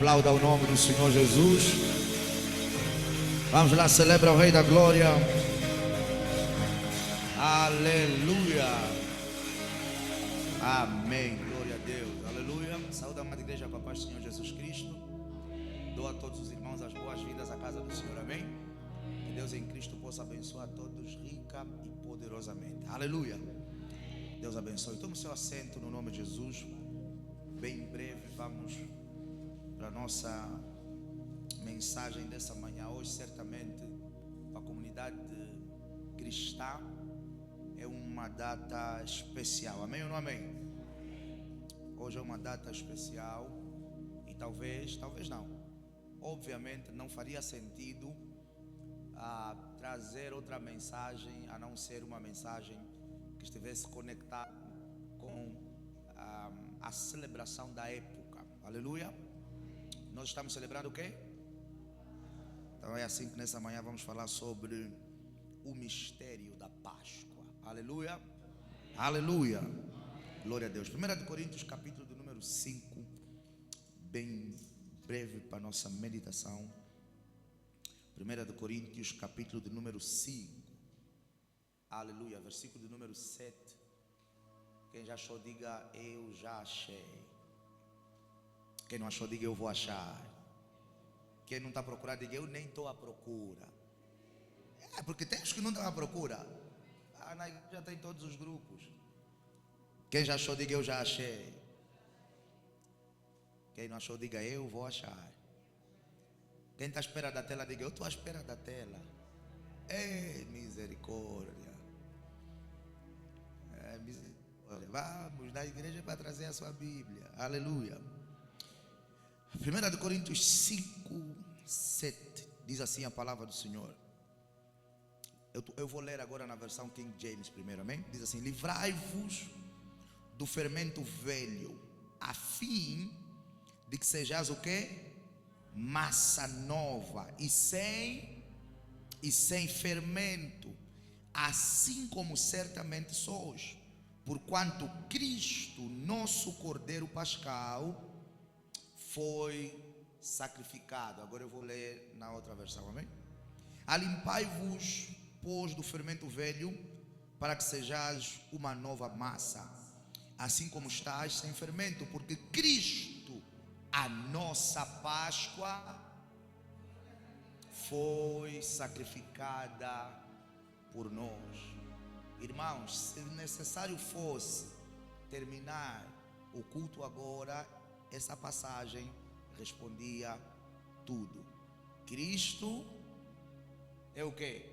Aplauda o nome do Senhor Jesus. Vamos lá, celebra o Rei da Glória. Aleluia. Amém. Glória a Deus. Aleluia. Saúde, amada igreja, com a paz do Senhor Jesus Cristo. Dou a todos os irmãos as boas-vindas à casa do Senhor. Amém. Que Deus em Cristo possa abençoar a todos rica e poderosamente. Aleluia. Deus abençoe. Tome o seu assento no nome de Jesus. Bem breve vamos para a nossa mensagem dessa manhã. Hoje certamente para a comunidade cristã é uma data especial. Amém ou não amém? Hoje é uma data especial e talvez não, obviamente não faria sentido trazer outra mensagem a não ser uma mensagem que estivesse conectada com a celebração da época. Aleluia. Nós estamos celebrando o quê? Então é assim que nessa manhã vamos falar sobre o mistério da Páscoa. Aleluia. Aleluia. Glória a Deus. 1 Coríntios capítulo do número 5. Bem breve para a nossa meditação. 1 Coríntios capítulo do número 5. Aleluia. Versículo do número 7. Quem já achou, diga eu já achei. Quem não achou, diga eu vou achar. Quem não está procurando, diga eu nem estou à procura. É porque tem os que não estão à procura. Na igreja tem todos os grupos. Quem já achou, diga eu já achei. Quem não achou, diga eu vou achar. Quem está à espera da tela, diga eu estou à espera da tela. Ei, misericórdia. Misericórdia. Vamos na igreja para trazer a sua Bíblia. Aleluia. 1 Coríntios 5, 7 diz assim a palavra do Senhor. Eu vou ler agora na versão King James primeiro, amém? Diz assim: livrai-vos do fermento velho, a fim de que sejais o quê? Massa nova e sem fermento, assim como certamente sois, porquanto Cristo, nosso Cordeiro Pascal, foi sacrificado. Agora eu vou ler na outra versão, amém? Alimpai-vos, pois, do fermento velho, para que sejais uma nova massa, assim como estáis sem fermento, porque Cristo, a nossa Páscoa, foi sacrificada por nós. Irmãos, se necessário fosse terminar o culto agora, essa passagem respondia tudo. Cristo é o quê?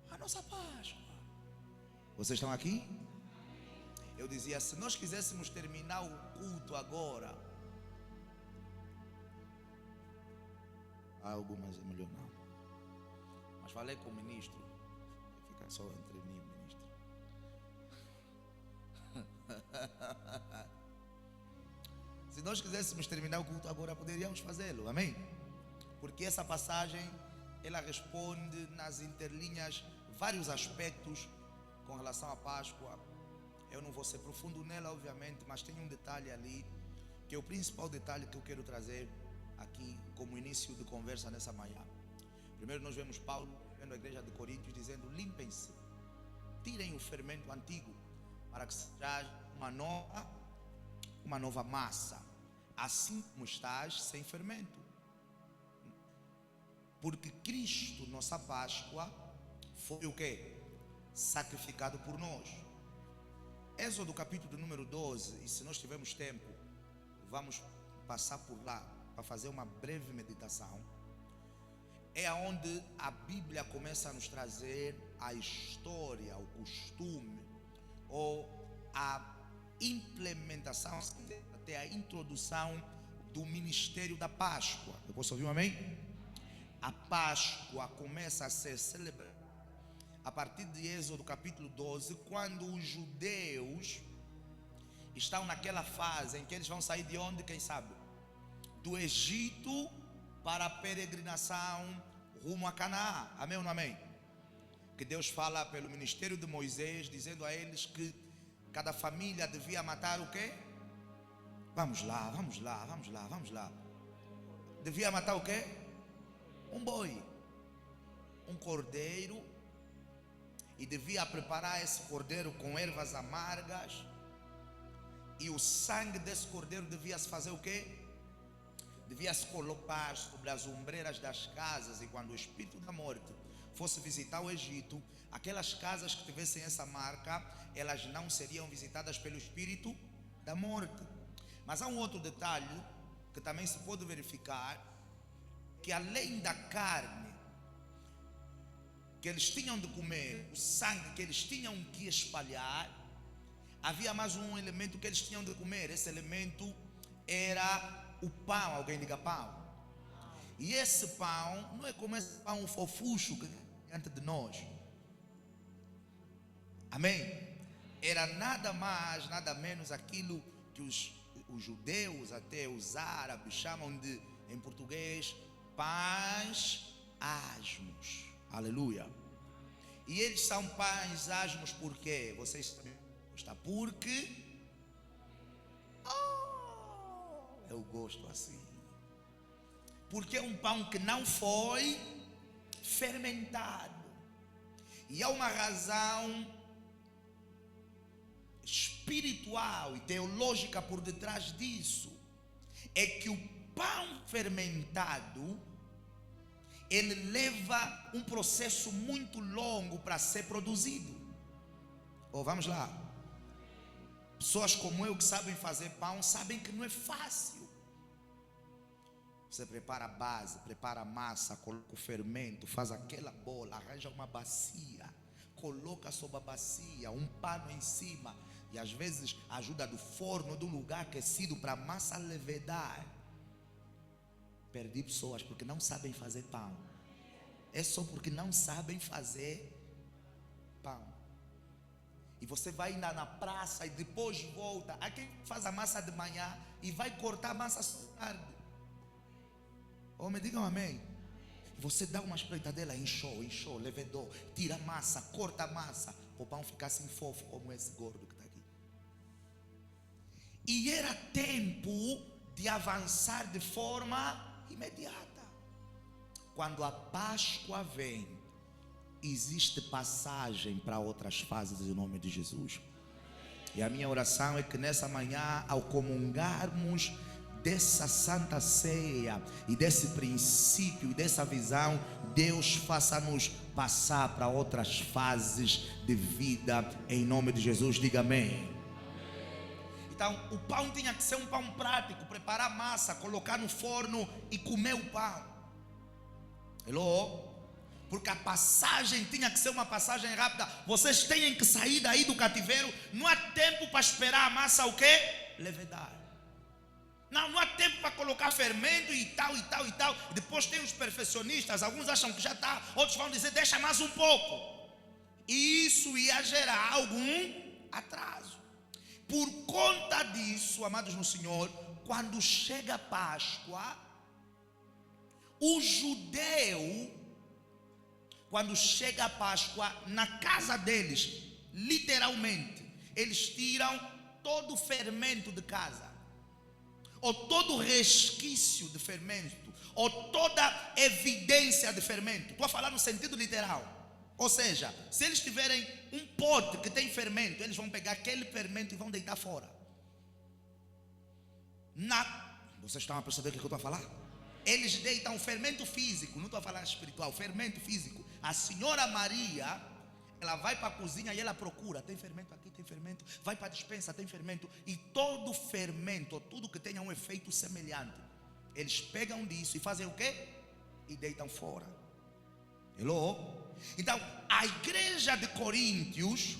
A nossa Páscoa. Vocês estão aqui? Eu dizia, se nós quiséssemos terminar o culto agora, algumas é melhor não. Mas falei com o ministro, fica só entre mim, ministro. Se nós quiséssemos terminar o culto agora, poderíamos fazê-lo, amém? Porque essa passagem, ela responde nas interlinhas vários aspectos com relação à Páscoa. Eu não vou ser profundo nela, obviamente, mas tem um detalhe ali, que é o principal detalhe que eu quero trazer aqui como início de conversa nessa manhã. Primeiro nós vemos Paulo vendo a igreja de Coríntios dizendo: limpem-se, tirem o fermento antigo, para que seja uma nova massa, assim como estás sem fermento, porque Cristo, nossa Páscoa, foi o que? Sacrificado por nós. Êxodo capítulo número 12, e se nós tivermos tempo, vamos passar por lá para fazer uma breve meditação. É onde a Bíblia começa a nos trazer a história, o costume, ou a implementação, até a introdução do ministério da Páscoa. Eu posso ouvir um amém? A Páscoa começa a ser celebrada a partir de Êxodo capítulo 12, quando os judeus estão naquela fase em que eles vão sair de onde, quem sabe? Do Egito para a peregrinação rumo a Canaã. Amém ou não amém? Que Deus fala pelo ministério de Moisés, dizendo a eles que cada família devia matar o quê? Vamos lá. devia matar o quê? Um boi, um cordeiro, e devia preparar esse cordeiro com ervas amargas, e o sangue desse cordeiro devia se fazer o quê? Devia se colocar sobre as ombreiras das casas, e quando o espírito da morte fosse visitar o Egito, aquelas casas que tivessem essa marca, elas não seriam visitadas pelo espírito da morte. Mas há um outro detalhe que também se pode verificar, que além da carne que eles tinham de comer, o sangue que eles tinham que espalhar, havia mais um elemento que eles tinham de comer. Esse elemento era o pão. Alguém diga pão. E esse pão não é como esse pão fofucho que é diante de nós. Amém? Era nada mais, nada menos aquilo que os judeus, até os árabes, chamam de, em português, pães asmos. Aleluia. E eles são pães asmos por quê? Vocês sabem? Está porque eu gosto assim. Porque é um pão que não foi fermentado. E há uma razão espiritual e teológica por detrás disso. É que o pão fermentado, ele leva um processo muito longo para ser produzido. Vamos lá. Pessoas como eu que sabem fazer pão sabem que não é fácil. Você prepara a base, prepara a massa, coloca o fermento, faz aquela bola, arranja uma bacia, coloca sobre a bacia um pano em cima, e às vezes ajuda do forno, do lugar aquecido para a massa levedar. Perdi pessoas porque não sabem fazer pão. É só porque não sabem fazer pão. E você vai ainda na praça e depois volta. Há quem faz a massa de manhã e vai cortar a massa tarde. Me digam amém. Você dá uma espreitadela, enxou, levedor, tira a massa, corta a massa, para o pão ficar assim fofo como esse gordo que está aqui. E era tempo de avançar de forma imediata. Quando a Páscoa vem, existe passagem para outras fases em nome de Jesus. E a minha oração é que nessa manhã, ao comungarmos dessa santa ceia e desse princípio e dessa visão, Deus faça-nos passar para outras fases de vida em nome de Jesus. Diga amém. Então o pão tinha que ser um pão prático. Preparar a massa, colocar no forno e comer o pão. Hello? Porque a passagem tinha que ser uma passagem rápida. Vocês têm que sair daí do cativeiro. Não há tempo para esperar a massa o quê? Levedar. Não há tempo para colocar fermento e tal. E depois tem os perfeccionistas. Alguns acham que já está. Outros vão dizer, deixa mais um pouco. E isso ia gerar algum atraso. Por conta disso, amados no Senhor, quando chega a Páscoa, o judeu, quando chega a Páscoa, na casa deles, literalmente, eles tiram todo o fermento de casa, ou todo o resquício de fermento, ou toda evidência de fermento. Estou a falar no sentido literal. Ou seja, se eles tiverem um pote que tem fermento, eles vão pegar aquele fermento e vão deitar fora. Vocês estão a perceber o que eu estou a falar? Eles deitam fermento físico, não estou a falar espiritual, fermento físico. A senhora Maria, ela vai para a cozinha e ela procura, tem fermento aqui, tem fermento. Vai para a despensa, tem fermento. E todo fermento, tudo que tenha um efeito semelhante, eles pegam disso e fazem o quê? E deitam fora. Hello? Então, a igreja de Coríntios,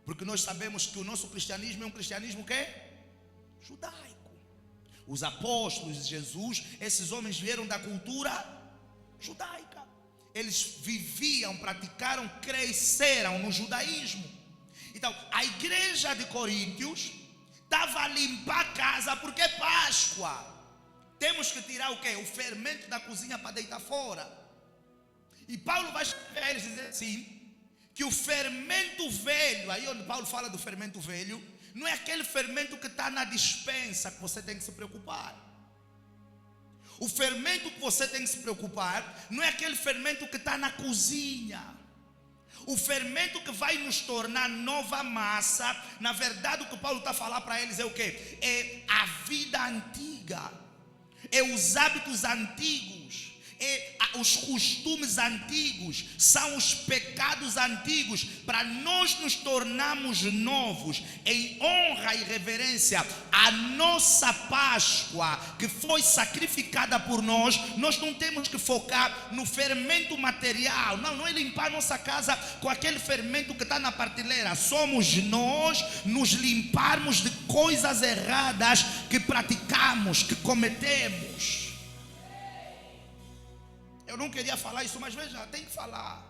porque nós sabemos que o nosso cristianismo é um cristianismo que é judaico. Os apóstolos de Jesus, esses homens vieram da cultura judaica. Eles viviam, praticaram, cresceram no judaísmo. Então, a igreja de Coríntios estava a limpar a casa porque é Páscoa. Temos que tirar o quê? O fermento da cozinha para deitar fora. E Paulo vai escrever a eles dizer assim, que o fermento velho, aí onde Paulo fala do fermento velho, não é aquele fermento que está na despensa que você tem que se preocupar. O fermento que você tem que se preocupar não é aquele fermento que está na cozinha. O fermento que vai nos tornar nova massa, na verdade o que Paulo está a falar para eles é o quê? É a vida antiga, é os hábitos antigos, é os costumes antigos, são os pecados antigos, para nós nos tornarmos novos, em honra e reverência à nossa Páscoa, que foi sacrificada por nós. Nós não temos que focar no fermento material, não é limpar nossa casa com aquele fermento que está na prateleira. Somos nós nos limparmos de coisas erradas que praticamos, que cometemos. Eu não queria falar isso, mas veja, tem que falar.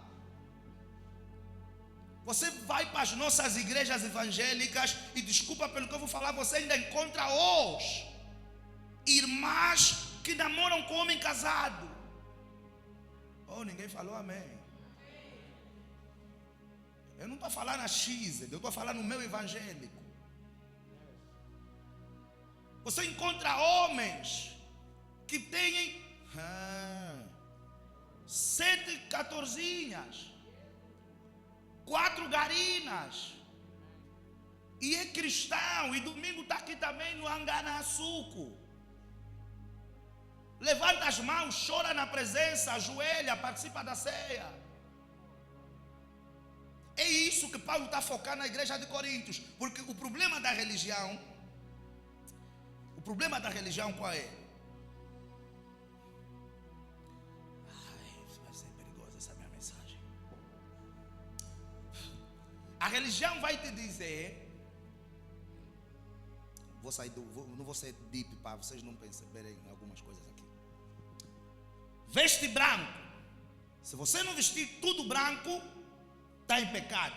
Você vai para as nossas igrejas evangélicas e, desculpa pelo que eu vou falar, você ainda encontra os irmãs que namoram com homem casado. Oh, ninguém falou amém. Eu não estou a falar na X, eu estou a falar no meu evangélico. Você encontra homens que têm 7 catorzinhas, 4 garinas, e é cristão, e domingo está aqui também no Anganaçuco. Levanta as mãos, chora na presença, ajoelha, participa da ceia. É isso que Paulo está focando na igreja de Coríntios, porque o problema da religião qual é? A religião vai te dizer, não vou ser deep para vocês não perceberem algumas coisas aqui. Veste branco. Se você não vestir tudo branco, está em pecado.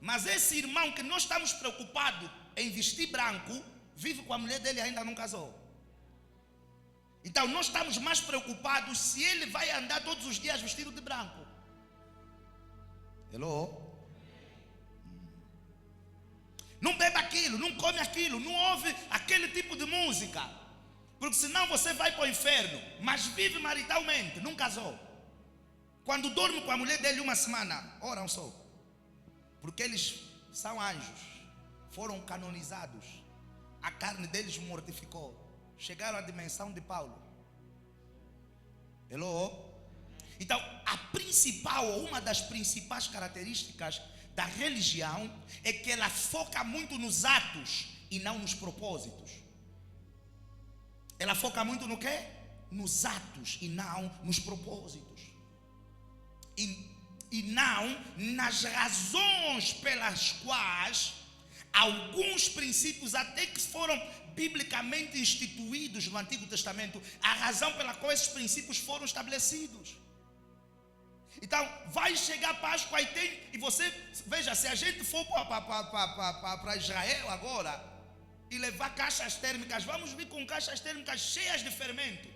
Mas esse irmão que nós estamos preocupados em vestir branco, vive com a mulher dele e ainda não casou. Então nós estamos mais preocupados se ele vai andar todos os dias vestido de branco. Hello? Não bebe aquilo, não come aquilo, não ouve aquele tipo de música, porque senão você vai para o inferno. Mas vive maritalmente, não casou. Quando dorme com a mulher dele uma semana, oram só, porque eles são anjos, foram canonizados, a carne deles mortificou, chegaram à dimensão de Paulo. Hello? Então uma das principais características da religião é que ela foca muito nos atos e não nos propósitos. Ela foca muito no quê? Nos atos e não nos propósitos. E não nas razões pelas quais alguns princípios, até que foram biblicamente instituídos no Antigo Testamento, a razão pela qual esses princípios foram estabelecidos. Então, vai chegar a Páscoa e você, veja, se a gente for para Israel agora e levar caixas térmicas, vamos vir com caixas térmicas cheias de fermento,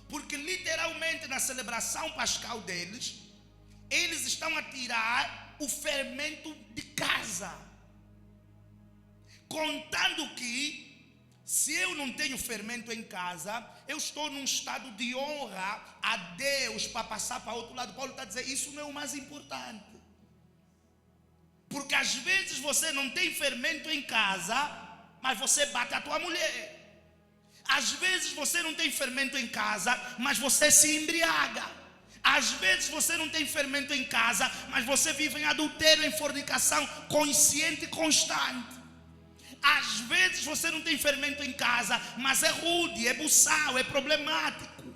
porque literalmente na celebração pascal deles, eles estão a tirar o fermento de casa, contando que se eu não tenho fermento em casa, eu estou num estado de honra a Deus para passar para outro lado. Paulo está a dizer, isso não é o mais importante. Porque às vezes você não tem fermento em casa, mas você bate a tua mulher. Às vezes você não tem fermento em casa, mas você se embriaga. Às vezes você não tem fermento em casa, mas você vive em adultério, em fornicação, consciente e constante. Às vezes você não tem fermento em casa, mas é rude, é buçal, é problemático.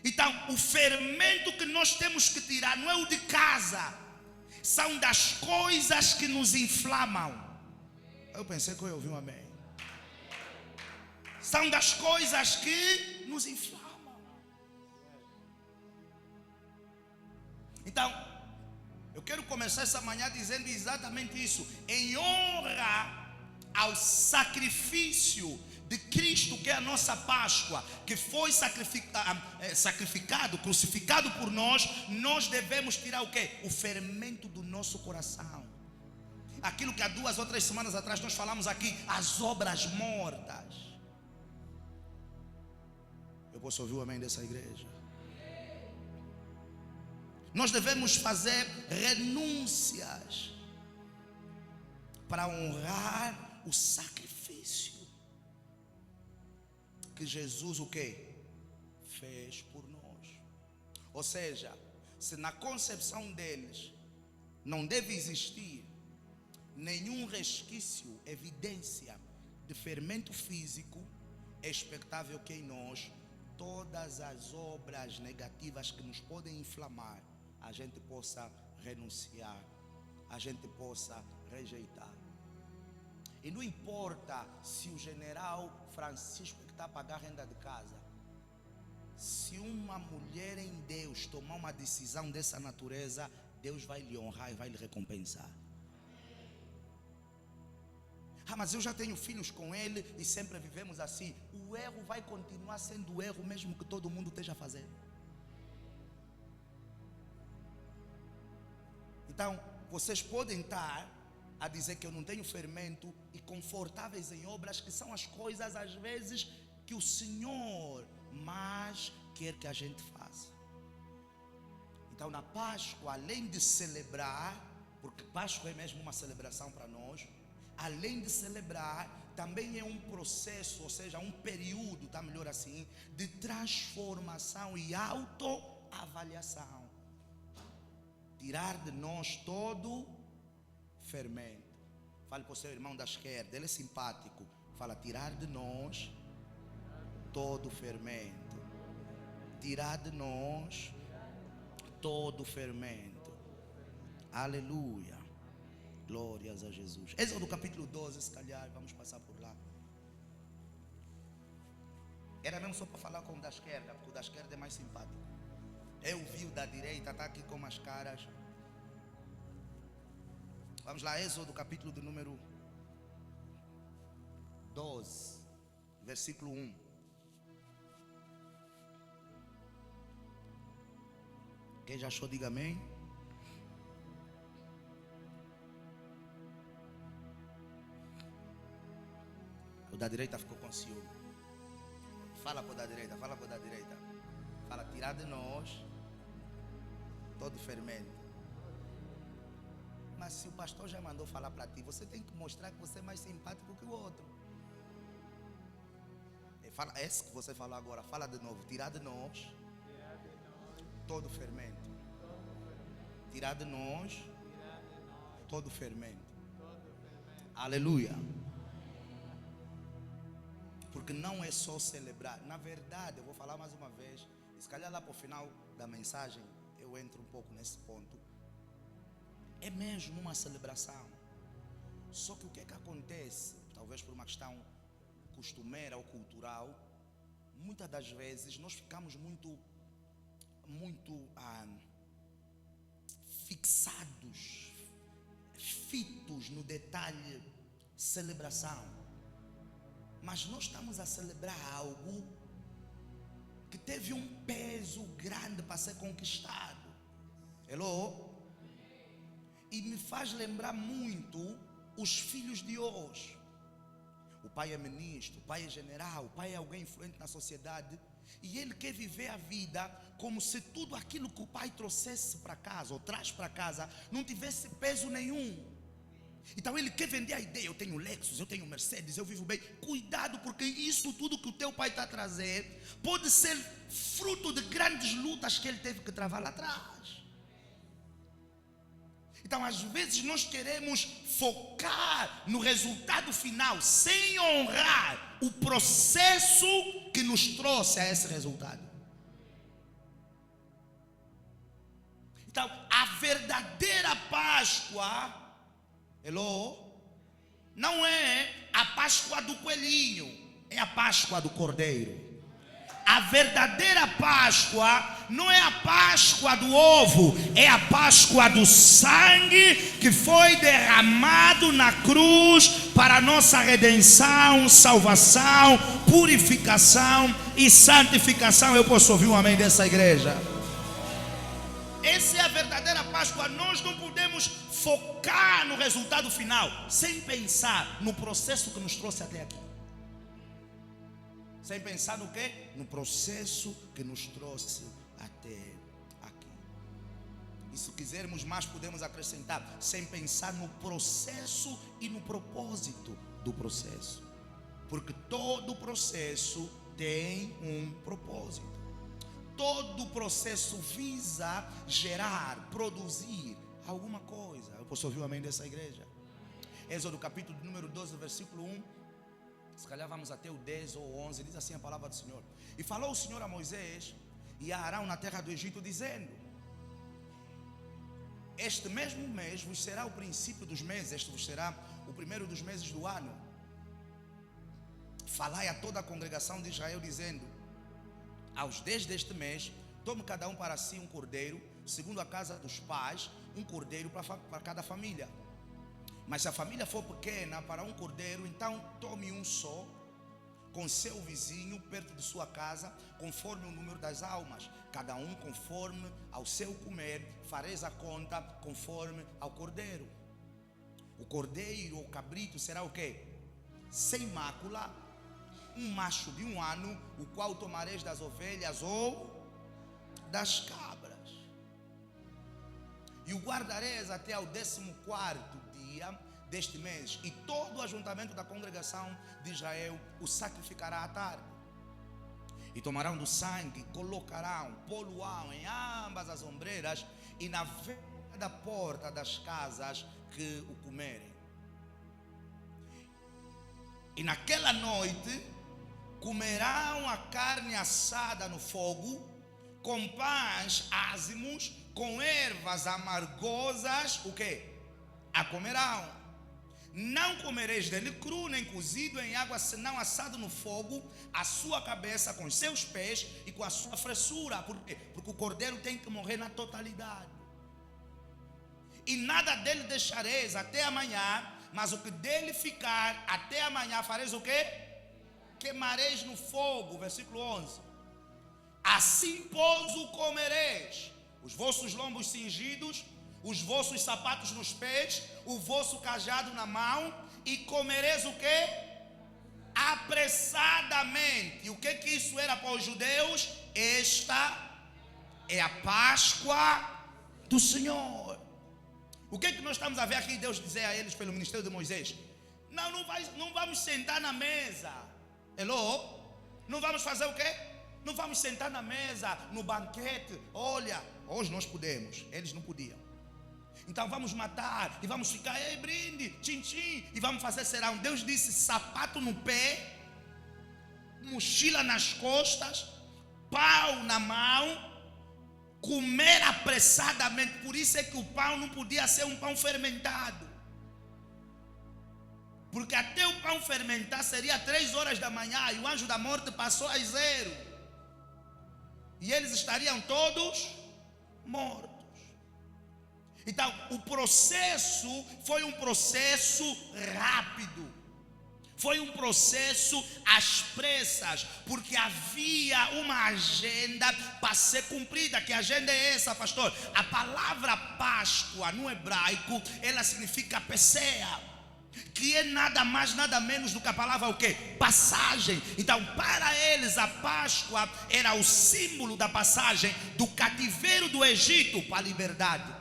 Então, o fermento que nós temos que tirar não é o de casa, são das coisas que nos inflamam. Eu pensei que eu ouvi um amém. São das coisas que nos inflamam. Então, eu quero começar essa manhã dizendo exatamente isso. Em honra ao sacrifício de Cristo, que é a nossa Páscoa, que foi sacrificado, crucificado por nós, nós devemos tirar o quê? O fermento do nosso coração. Aquilo que há 2 ou 3 semanas atrás nós falamos aqui, as obras mortas. Eu posso ouvir o amém dessa igreja? Nós devemos fazer renúncias para honrar o sacrifício que Jesus o quê? Fez por nós. Ou seja, se na concepção deles não deve existir nenhum resquício, evidência de fermento físico, é expectável que em nós todas as obras negativas que nos podem inflamar, a gente possa renunciar, a gente possa rejeitar. E não importa se o general Francisco que está a pagar a renda de casa, se uma mulher em Deus tomar uma decisão dessa natureza, Deus vai lhe honrar e vai lhe recompensar. Mas eu já tenho filhos com ele e sempre vivemos assim. O erro vai continuar sendo erro mesmo que todo mundo esteja fazendo. Então, vocês podem estar a dizer que eu não tenho fermento e confortáveis em obras que são as coisas às vezes que o Senhor mais quer que a gente faça. Então, na Páscoa, além de celebrar, porque Páscoa é mesmo uma celebração para nós, além de celebrar, também é um processo, ou seja, um período, está melhor assim, de transformação e autoavaliação. Tirar de nós todo fermento. Fale para o seu irmão da esquerda, ele é simpático. Fala, tirar de nós todo fermento. Tirar de nós todo fermento. Aleluia. Glórias a Jesus. Êxodo capítulo 12, se calhar, vamos passar por lá. Era mesmo só para falar com o da esquerda, porque o da esquerda é mais simpático. Eu vi o da direita, está aqui com as caras. Vamos lá, Êxodo capítulo do número 12, versículo 1. Quem já achou, diga amém. O da direita ficou com ciúme. Fala para o da direita, fala para o da direita. Fala, tirar de nós todo fermento. Mas se o pastor já mandou falar para ti, você tem que mostrar que você é mais simpático que o outro. Fala, esse que você falou agora, fala de novo. Tirar de nós todo fermento. Tirar de nós todo fermento. Aleluia. Porque não é só celebrar. Na verdade, eu vou falar mais uma vez, e se calhar lá para o final da mensagem eu entro um pouco nesse ponto. É mesmo uma celebração. Só que o que é que acontece? Talvez por uma questão costumeira ou cultural, muitas das vezes nós ficamos muito fixados, fitos no detalhe celebração. Mas nós estamos a celebrar algo que teve um peso grande para ser conquistado. Hello? E me faz lembrar muito os filhos de hoje. O pai é ministro, o pai é general, o pai é alguém influente na sociedade. E ele quer viver a vida como se tudo aquilo que o pai trouxesse para casa, ou traz para casa, não tivesse peso nenhum. Então ele quer vender a ideia, eu tenho Lexus, eu tenho Mercedes, eu vivo bem. Cuidado, porque isso tudo que o teu pai está a trazer pode ser fruto de grandes lutas que ele teve que travar lá atrás. Então às vezes nós queremos focar no resultado final, sem honrar o processo que nos trouxe a esse resultado. Então a verdadeira Páscoa, não é a Páscoa do coelhinho, é a Páscoa do cordeiro. A verdadeira Páscoa não é a Páscoa do ovo, é a Páscoa do sangue que foi derramado na cruz para a nossa redenção, salvação, purificação e santificação. Eu posso ouvir um amém dessa igreja? Essa é a verdadeira Páscoa. Nós não podemos focar no resultado final sem pensar no processo que nos trouxe até aqui. Sem pensar no quê? No processo que nos trouxe até aqui. E se quisermos mais, podemos acrescentar: sem pensar no processo e no propósito do processo. Porque todo processo tem um propósito. Todo processo visa gerar, produzir alguma coisa. Eu posso ouvir o amém dessa igreja? Êxodo capítulo número 12, versículo 1. Se calhar vamos até o 10 ou 11. Diz assim a palavra do Senhor: e falou o Senhor a Moisés e a Arão na terra do Egito, dizendo: este mesmo mês vos será o princípio dos meses. Este vos será o primeiro dos meses do ano. Falai a toda a congregação de Israel, dizendo: aos 10 deste mês, tome cada um para si um cordeiro, segundo a casa dos pais, um cordeiro para cada família. Mas se a família for pequena para um cordeiro, então tome um só, com seu vizinho, perto de sua casa, conforme o número das almas, cada um conforme ao seu comer, fareis a conta conforme ao cordeiro. O cordeiro ou cabrito será o quê? Sem mácula, um macho de 1 ano, o qual tomareis das ovelhas ou das cabras. E o guardareis até ao 14º dia deste mês, e todo o ajuntamento da congregação de Israel o sacrificará à tarde. E tomarão do sangue, colocarão, poluão em ambas as ombreiras e na venda da porta das casas que o comerem. E naquela noite comerão a carne assada no fogo, com pães ázimos, com ervas amargosas, o quê? A comerão. Não comereis dele cru, nem cozido em água, senão assado no fogo, a sua cabeça com seus pés e com a sua fressura. Por quê? Porque o cordeiro tem que morrer na totalidade. E nada dele deixareis até amanhã, mas o que dele ficar até amanhã fareis o quê? Queimareis no fogo. Versículo 11. Assim pois o comereis, os vossos lombos cingidos, os vossos sapatos nos pés, o vosso cajado na mão, e comereis o quê? Apressadamente. E o que isso era para os judeus? Esta é a Páscoa do Senhor. O que nós estamos a ver aqui Deus dizer a eles pelo ministério de Moisés? Não vamos sentar na mesa. Hello? Não vamos fazer o quê? Não vamos sentar na mesa, no banquete. Olha, hoje nós podemos, eles não podiam. Então vamos matar e vamos ficar, brinde, tchim-tchim, e vamos fazer serão. Deus disse: sapato no pé, mochila nas costas, pau na mão, comer apressadamente. Por isso é que o pão não podia ser um pão fermentado, porque até o pão fermentar seria 3 horas da manhã, e o anjo da morte passou às 0, e eles estariam todos mortos. Então o processo foi um processo rápido, foi um processo às pressas, porque havia uma agenda para ser cumprida. Que agenda é essa, pastor? A palavra Páscoa no hebraico, ela significa Pesea, que é nada mais, nada menos do que a palavra o quê? Passagem. Então para eles a Páscoa era o símbolo da passagem do cativeiro do Egito para a liberdade.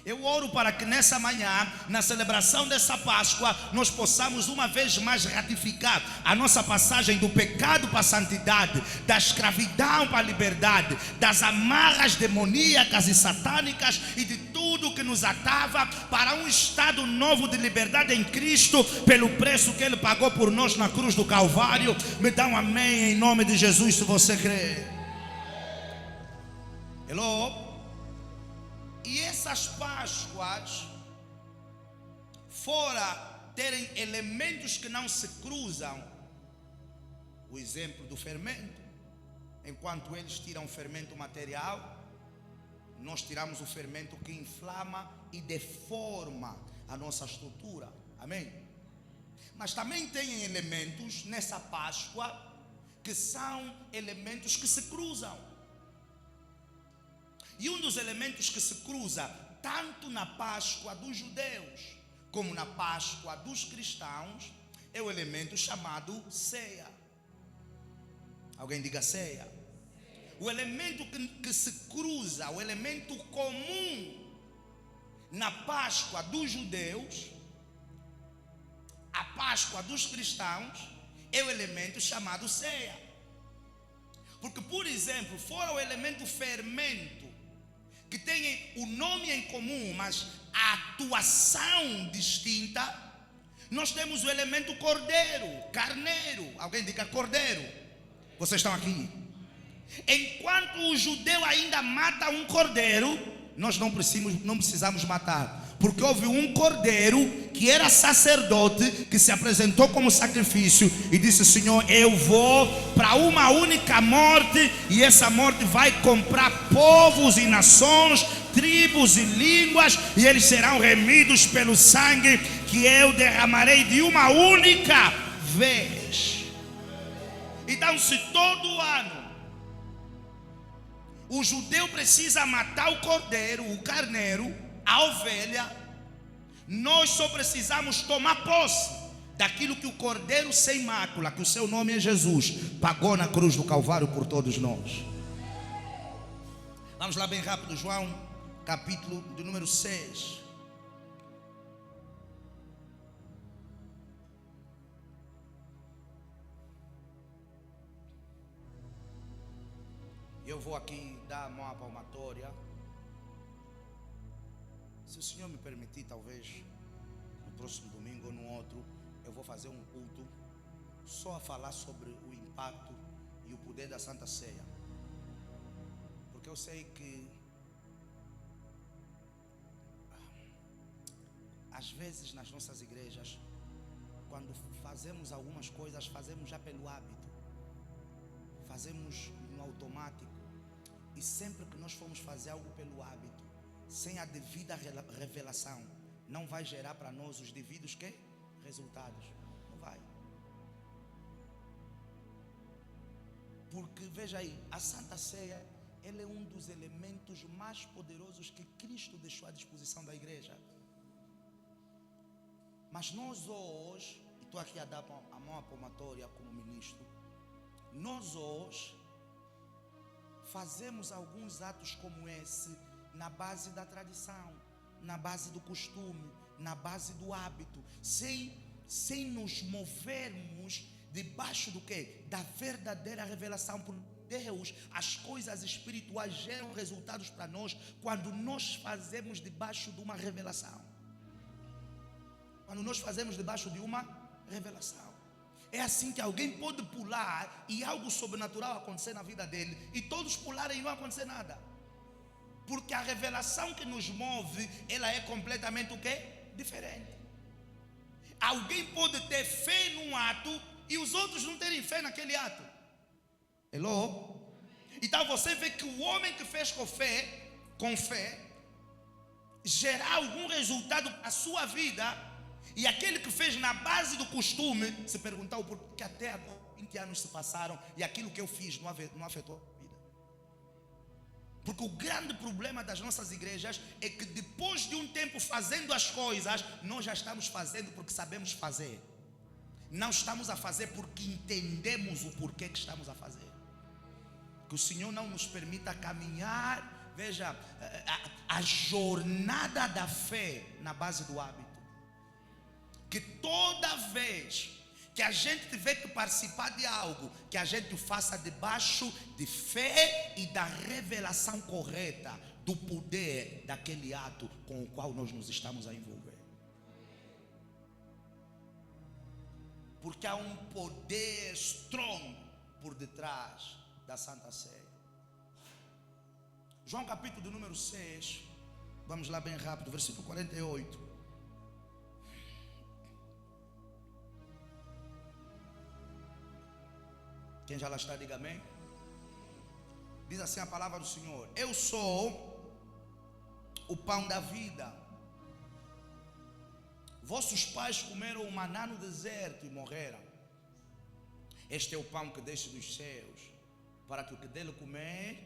Eu oro para que nessa manhã, na celebração dessa Páscoa, nós possamos uma vez mais ratificar a nossa passagem do pecado para a santidade, da escravidão para a liberdade, das amarras demoníacas e satânicas e de tudo que nos atava para um estado novo de liberdade em Cristo, pelo preço que Ele pagou por nós na cruz do Calvário. Me dá um amém em nome de Jesus se você crê. Hello? E essas Páscoas, fora terem elementos que não se cruzam, o exemplo do fermento, enquanto eles tiram o fermento material, nós tiramos o fermento que inflama e deforma a nossa estrutura. Amém? Mas também tem elementos nessa Páscoa que são elementos que se cruzam. E um dos elementos que se cruza tanto na Páscoa dos judeus como na Páscoa dos cristãos é o elemento chamado ceia. Alguém diga ceia. O elemento que se cruza, o elemento comum na Páscoa dos judeus, a Páscoa dos cristãos, é o elemento chamado ceia. Porque, por exemplo, fora o elemento fermento, que tem o nome em comum, mas a atuação distinta, nós temos o elemento cordeiro, carneiro. Alguém diga cordeiro. Vocês estão aqui? Enquanto o judeu ainda mata um cordeiro, nós não precisamos matar. Porque houve um cordeiro que era sacerdote, que se apresentou como sacrifício e disse: Senhor, eu vou para uma única morte, e essa morte vai comprar povos e nações, tribos e línguas, e eles serão remidos pelo sangue que eu derramarei de uma única vez. Então, se todo ano o judeu precisa matar o cordeiro, o carneiro, a ovelha, nós só precisamos tomar posse daquilo que o cordeiro sem mácula, que o seu nome é Jesus, pagou na cruz do Calvário por todos nós. Vamos lá bem rápido, João, capítulo de número 6. Eu vou aqui dar uma palmatória. Se o Senhor me permitir, talvez no próximo domingo ou no outro, eu vou fazer um culto só a falar sobre o impacto e o poder da Santa Ceia. Porque eu sei que às vezes nas nossas igrejas, quando fazemos algumas coisas, fazemos já pelo hábito, fazemos no automático. E sempre que nós formos fazer algo pelo hábito, sem a devida revelação, não vai gerar para nós os devidos resultados. Não vai. Porque veja aí, a Santa Ceia, ela é um dos elementos mais poderosos que Cristo deixou à disposição da igreja. Mas nós hoje, e estou aqui a dar a mão à palmatória como ministro, nós hoje fazemos alguns atos como esse na base da tradição, na base do costume, na base do hábito, sem nos movermos debaixo do quê? Da verdadeira revelação. Por Deus, as coisas espirituais geram resultados para nós quando nós fazemos debaixo de uma revelação. Quando nós fazemos debaixo de uma revelação. É assim que alguém pode pular e algo sobrenatural acontecer na vida dele, e todos pularem e não acontecer nada. Porque a revelação que nos move, ela é completamente o quê? Diferente. Alguém pode ter fé num ato e os outros não terem fé naquele ato. Hello? Então você vê que o homem que fez com fé, gerar algum resultado na sua vida. E aquele que fez na base do costume, se perguntar o porquê, até agora 20 anos se passaram e aquilo que eu fiz não afetou a vida. Porque o grande problema das nossas igrejas é que depois de um tempo fazendo as coisas, nós já estamos fazendo porque sabemos fazer. Não estamos a fazer porque entendemos o porquê que estamos a fazer. Que o Senhor não nos permita caminhar, veja, a jornada da fé na base do hábito. Que toda vez que a gente tiver que participar de algo, que a gente o faça debaixo de fé e da revelação correta do poder daquele ato com o qual nós nos estamos a envolver. Porque há um poder strong por detrás da Santa Ceia. João capítulo de número 6, vamos lá bem rápido, versículo 48. Quem já lá está, diga amém. Diz assim a palavra do Senhor: eu sou o pão da vida. Vossos pais comeram o maná no deserto e morreram. Este é o pão que desce dos céus, para que o que dele comer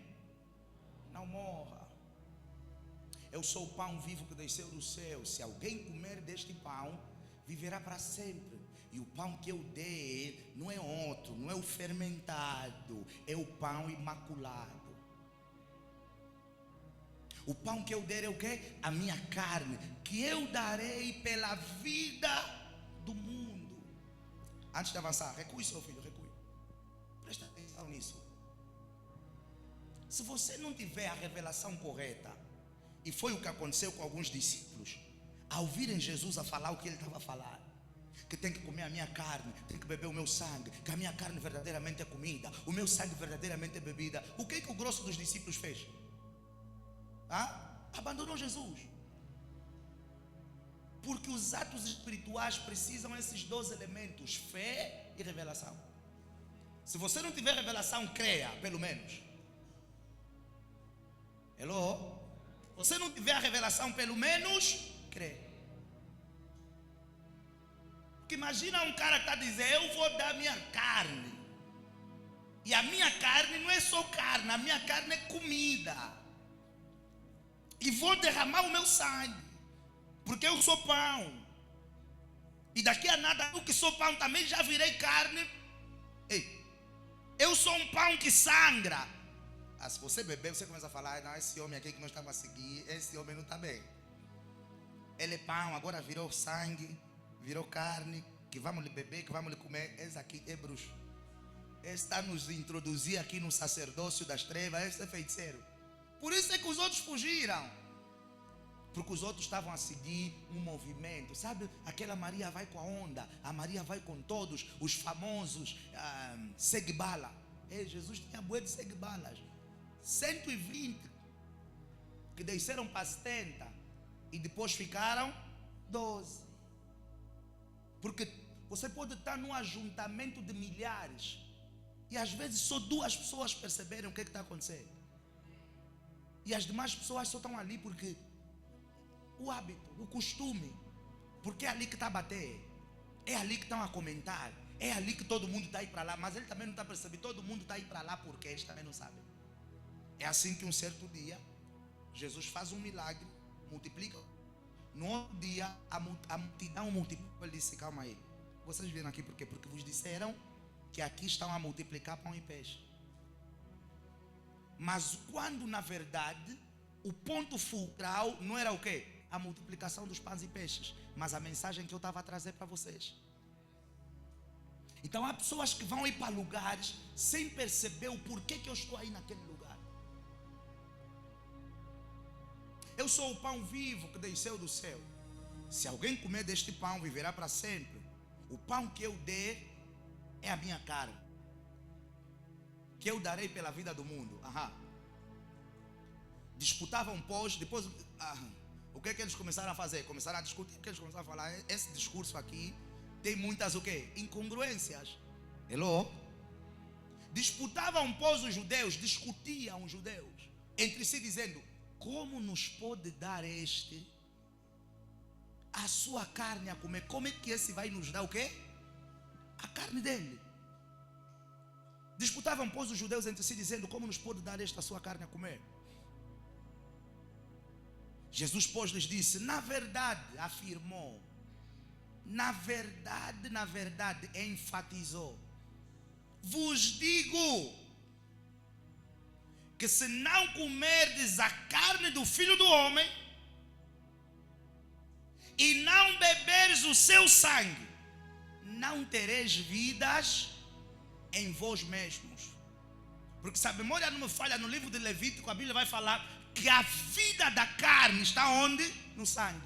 não morra. Eu sou o pão vivo que desceu do céu. Se alguém comer deste pão, viverá para sempre. E o pão que eu dei não é outro, não é o fermentado, é o pão imaculado. O pão que eu der é o quê? A minha carne, que eu darei pela vida do mundo. Antes de avançar, recue, seu filho, recue. Presta atenção nisso. Se você não tiver a revelação correta, e foi o que aconteceu com alguns discípulos, ao ouvirem Jesus a falar o que ele estava a falar, que tem que comer a minha carne, tem que beber o meu sangue, que a minha carne verdadeiramente é comida, o meu sangue verdadeiramente é bebida. O que o grosso dos discípulos fez? Abandonou Jesus. Porque os atos espirituais precisam desses dois elementos: fé e revelação. Se você não tiver revelação, creia, pelo menos. Hello? Se você não tiver a revelação, pelo menos crê. Porque imagina um cara que está dizendo: eu vou dar minha carne. E a minha carne não é só carne, a minha carne é comida. E vou derramar o meu sangue, porque eu sou pão. E daqui a nada, eu que sou pão também já virei carne. Ei, eu sou um pão que sangra. Se você beber, você começa a falar: não, esse homem aqui que nós estamos a seguir, esse homem não está bem. Ele é pão, agora virou sangue, virou carne, que vamos lhe beber, que vamos lhe comer. Esse aqui é bruxo. Esse está nos introduzir aqui no sacerdócio das trevas. Esse é feiticeiro. Por isso é que os outros fugiram. Porque os outros estavam a seguir um movimento. Sabe, aquela Maria vai com a onda, a Maria vai com todos os famosos segue-bala. Jesus tinha bué de segue-balas. 120 que desceram para 70 e depois ficaram 12. Porque você pode estar num ajuntamento de milhares e às vezes só 2 pessoas perceberem o que está acontecendo. E as demais pessoas só estão ali porque o hábito, o costume, porque é ali que está a bater, é ali que estão a comentar, é ali que todo mundo está a ir para lá. Mas ele também não está percebendo, todo mundo está a ir para lá porque eles também não sabem. É assim que um certo dia Jesus faz um milagre, multiplica. No outro dia a multidão multiplica. Ele disse: calma aí, vocês vieram aqui por quê? Porque vos disseram que aqui estão a multiplicar pão e peixe. Mas quando na verdade o ponto fulcral não era o quê? A multiplicação dos pães e peixes, mas a mensagem que eu estava a trazer para vocês. Então há pessoas que vão ir para lugares sem perceber o porquê que eu estou aí naquele lugar. Eu sou o pão vivo que desceu do céu. Se alguém comer deste pão, viverá para sempre. O pão que eu dei é a minha carne, que eu darei pela vida do mundo. Disputavam, pois, depois o que é que eles começaram a fazer? Começaram a discutir, porque eles começaram a falar: esse discurso aqui tem muitas o quê? Incongruências. Hello? Disputavam, pois, os judeus, discutiam os judeus entre si, dizendo: como nos pode dar este a sua carne a comer? Como é que esse vai nos dar o quê? A carne dele. Disputavam, pois, os judeus entre si, dizendo: como nos pode dar esta sua carne a comer? Jesus, pois, lhes disse: na verdade, afirmou, na verdade, enfatizou, vos digo que se não comerdes a carne do Filho do Homem e não beberes o seu sangue, não tereis vidas em vós mesmos. Porque se a memória não me falha, no livro de Levítico a Bíblia vai falar que a vida da carne está onde? No sangue.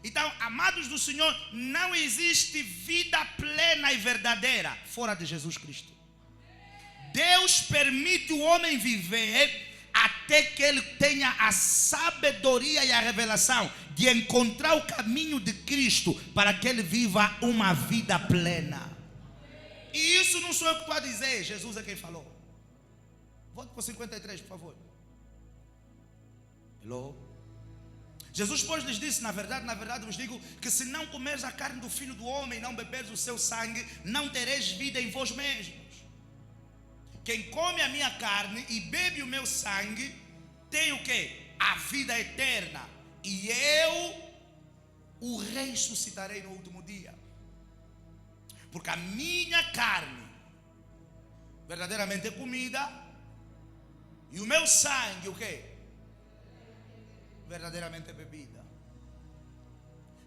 Então, amados do Senhor, não existe vida plena e verdadeira fora de Jesus Cristo. Deus permite o homem viver até que ele tenha a sabedoria e a revelação de encontrar o caminho de Cristo, para que ele viva uma vida plena. E isso não sou eu que estou a dizer, Jesus é quem falou. Volte para o 53, por favor. Hello? Jesus, pois, lhes disse: na verdade vos digo que se não comeres a carne do Filho do Homem e não beberes o seu sangue, não tereis vida em vós mesmos. Quem come a minha carne e bebe o meu sangue tem o quê? A vida eterna, e eu o ressuscitarei no último dia. Porque a minha carne verdadeiramente é comida, e o meu sangue, o quê? Verdadeiramente é bebida.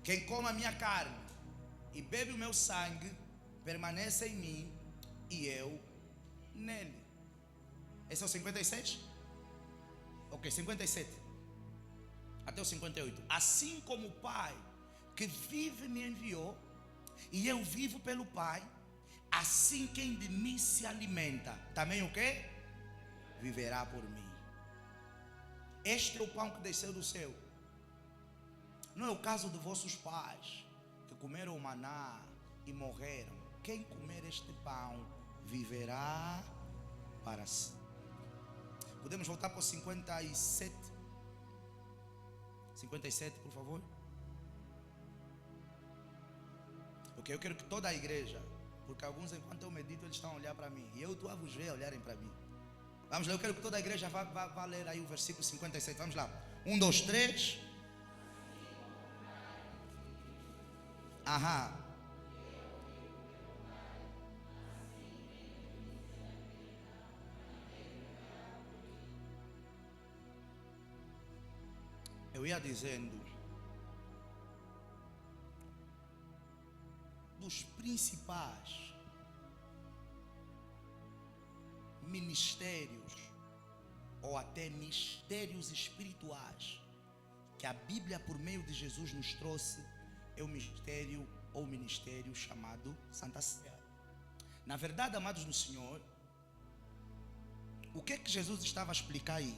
Quem come a minha carne e bebe o meu sangue, permanece em mim e eu nele. Esse é o 56? Ok, 57 até o 58. Assim como o Pai que vive me enviou, e eu vivo pelo Pai, assim quem de mim se alimenta, também o quê? Viverá por mim. Este é o pão que desceu do céu. Não é o caso de vossos pais, que comeram o maná e morreram. Quem comer este pão viverá para si. Podemos voltar para o 57? 57, por favor. Ok, eu quero que toda a igreja, porque alguns, enquanto eu medito, eles estão a olhar para mim, e eu estou a vos ver olharem para mim. Vamos lá, eu quero que toda a igreja vá ler aí o versículo 57. Vamos lá. 1, 2, 3. Aham. Eu ia dizendo dos principais ministérios ou até mistérios espirituais que a Bíblia por meio de Jesus nos trouxe é o mistério ou ministério chamado Santa Ceia. Na verdade, amados no Senhor, o que é que Jesus estava a explicar aí?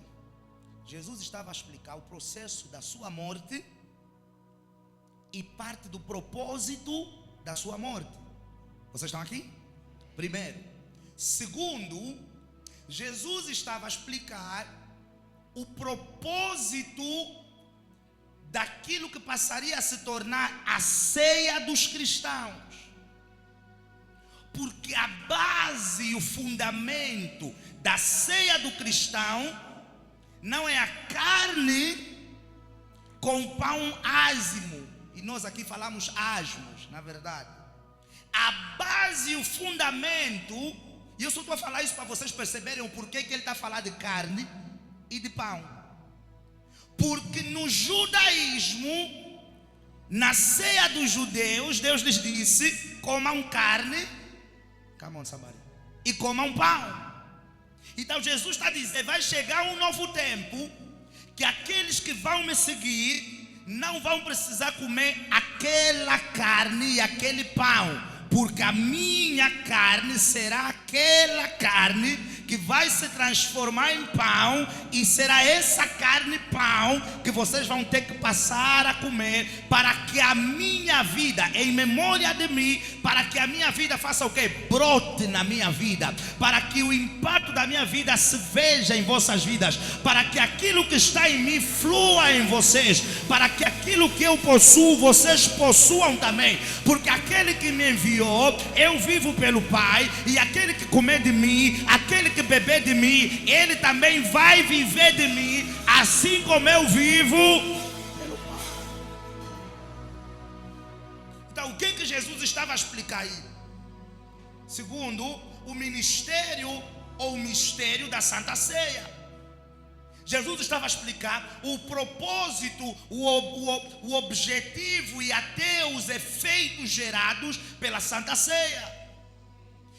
Jesus estava a explicar o processo da sua morte e parte do propósito da sua morte. Vocês estão aqui? Primeiro. Segundo, Jesus estava a explicar o propósito daquilo que passaria a se tornar a ceia dos cristãos. Porque a base e o fundamento da ceia do cristão não é a carne com pão ázimo. E nós aqui falamos asmos, na verdade. A base e o fundamento, e eu só estou a falar isso para vocês perceberem o porquê que ele está a falar de carne e de pão. Porque no judaísmo, na ceia dos judeus, Deus lhes disse: comam carne, come on somebody, e comam pão. Então Jesus está dizendo: vai chegar um novo tempo que aqueles que vão me seguir não vão precisar comer aquela carne e aquele pão, porque a minha carne será aquela carne que vai se transformar em pão, e será essa carne pão que vocês vão ter que passar a comer, para que a minha vida, em memória de mim, para que a minha vida faça o quê? Brote na minha vida, para que o impacto da minha vida se veja em vossas vidas, para que aquilo que está em mim flua em vocês, para que aquilo que eu possuo, vocês possuam também, porque aquele que me enviou, eu vivo pelo Pai, e aquele que comer de mim, aquele que beber de mim, ele também vai viver de mim, assim como eu vivo pelo Pai. Então, o que Jesus estava a explicar aí? Segundo, o ministério ou o mistério da Santa Ceia. Jesus estava a explicar o propósito, o objetivo e até os efeitos gerados pela Santa Ceia.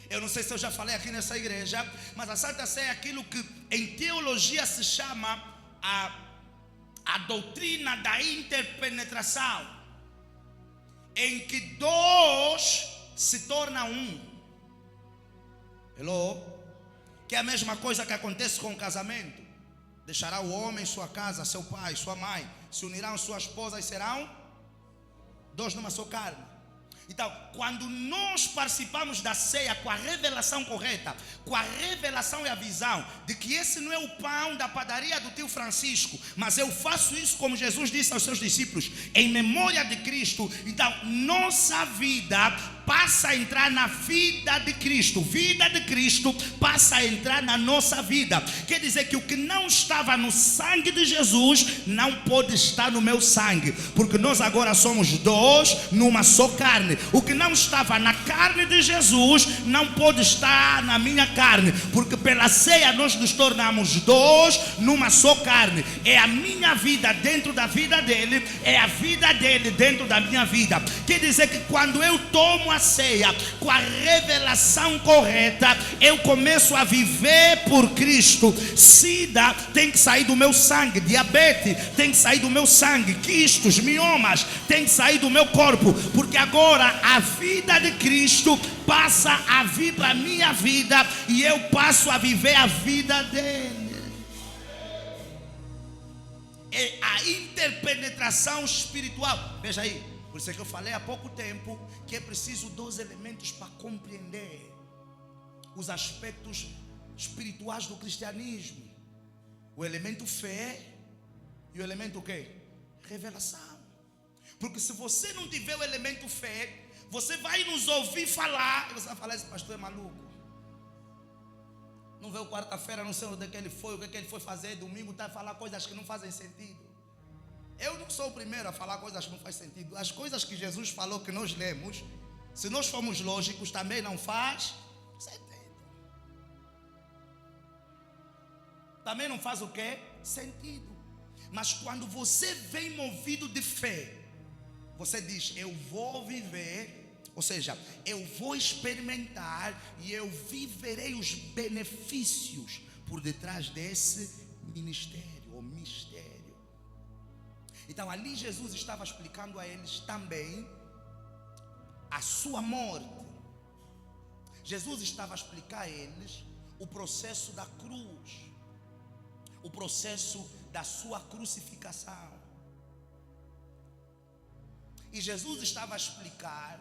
Eu não sei se eu já falei aqui nessa igreja, mas a Santa Ceia é aquilo que em teologia se chama a doutrina da interpenetração, em que dois se tornam um. Hello? Que é a mesma coisa que acontece com o casamento. Deixará o homem sua casa, seu pai, sua mãe, se unirão suas esposas e serão dois numa só carne. Então, quando nós participamos da ceia com a revelação correta, com a revelação e a visão de que esse não é o pão da padaria do tio Francisco, mas eu faço isso como Jesus disse aos seus discípulos, em memória de Cristo. Então, nossa vida passa a entrar na vida de Cristo. Vida de Cristo passa a entrar na nossa vida. Quer dizer que o que não estava no sangue de Jesus não pode estar no meu sangue, porque nós agora somos dois numa só carne. O que não estava na carne de Jesus não pode estar na minha carne, porque pela ceia nós nos tornamos dois numa só carne. É a minha vida dentro da vida dele, é a vida dele dentro da minha vida. Quer dizer que quando eu tomo a ceia com a revelação correta, eu começo a viver por Cristo. SIDA tem que sair do meu sangue, diabetes tem que sair do meu sangue, quistos, miomas tem que sair do meu corpo, porque agora a vida de Cristo passa a vir para a minha vida e eu passo a viver a vida dele. É a interpenetração espiritual. Veja aí, por isso é que eu falei há pouco tempo que é preciso dois elementos para compreender os aspectos espirituais do cristianismo: o elemento fé e o elemento o quê? Revelação. Porque se você não tiver o elemento fé, você vai nos ouvir falar e você vai falar: esse pastor é maluco, não veio quarta-feira, não sei onde é que ele foi, o que é que ele foi fazer, domingo está a falar coisas que não fazem sentido. Eu não sou o primeiro a falar coisas que não fazem sentido. As coisas que Jesus falou que nós lemos, se nós formos lógicos, também não faz sentido. Também não faz o quê? Sentido. Mas quando você vem movido de fé, você diz: eu vou viver, ou seja, eu vou experimentar e eu viverei os benefícios por detrás desse ministério ou mistério. Então ali Jesus estava explicando a eles também a sua morte. Jesus estava a explicar a eles o processo da cruz, o processo da sua crucificação. E Jesus estava a explicar,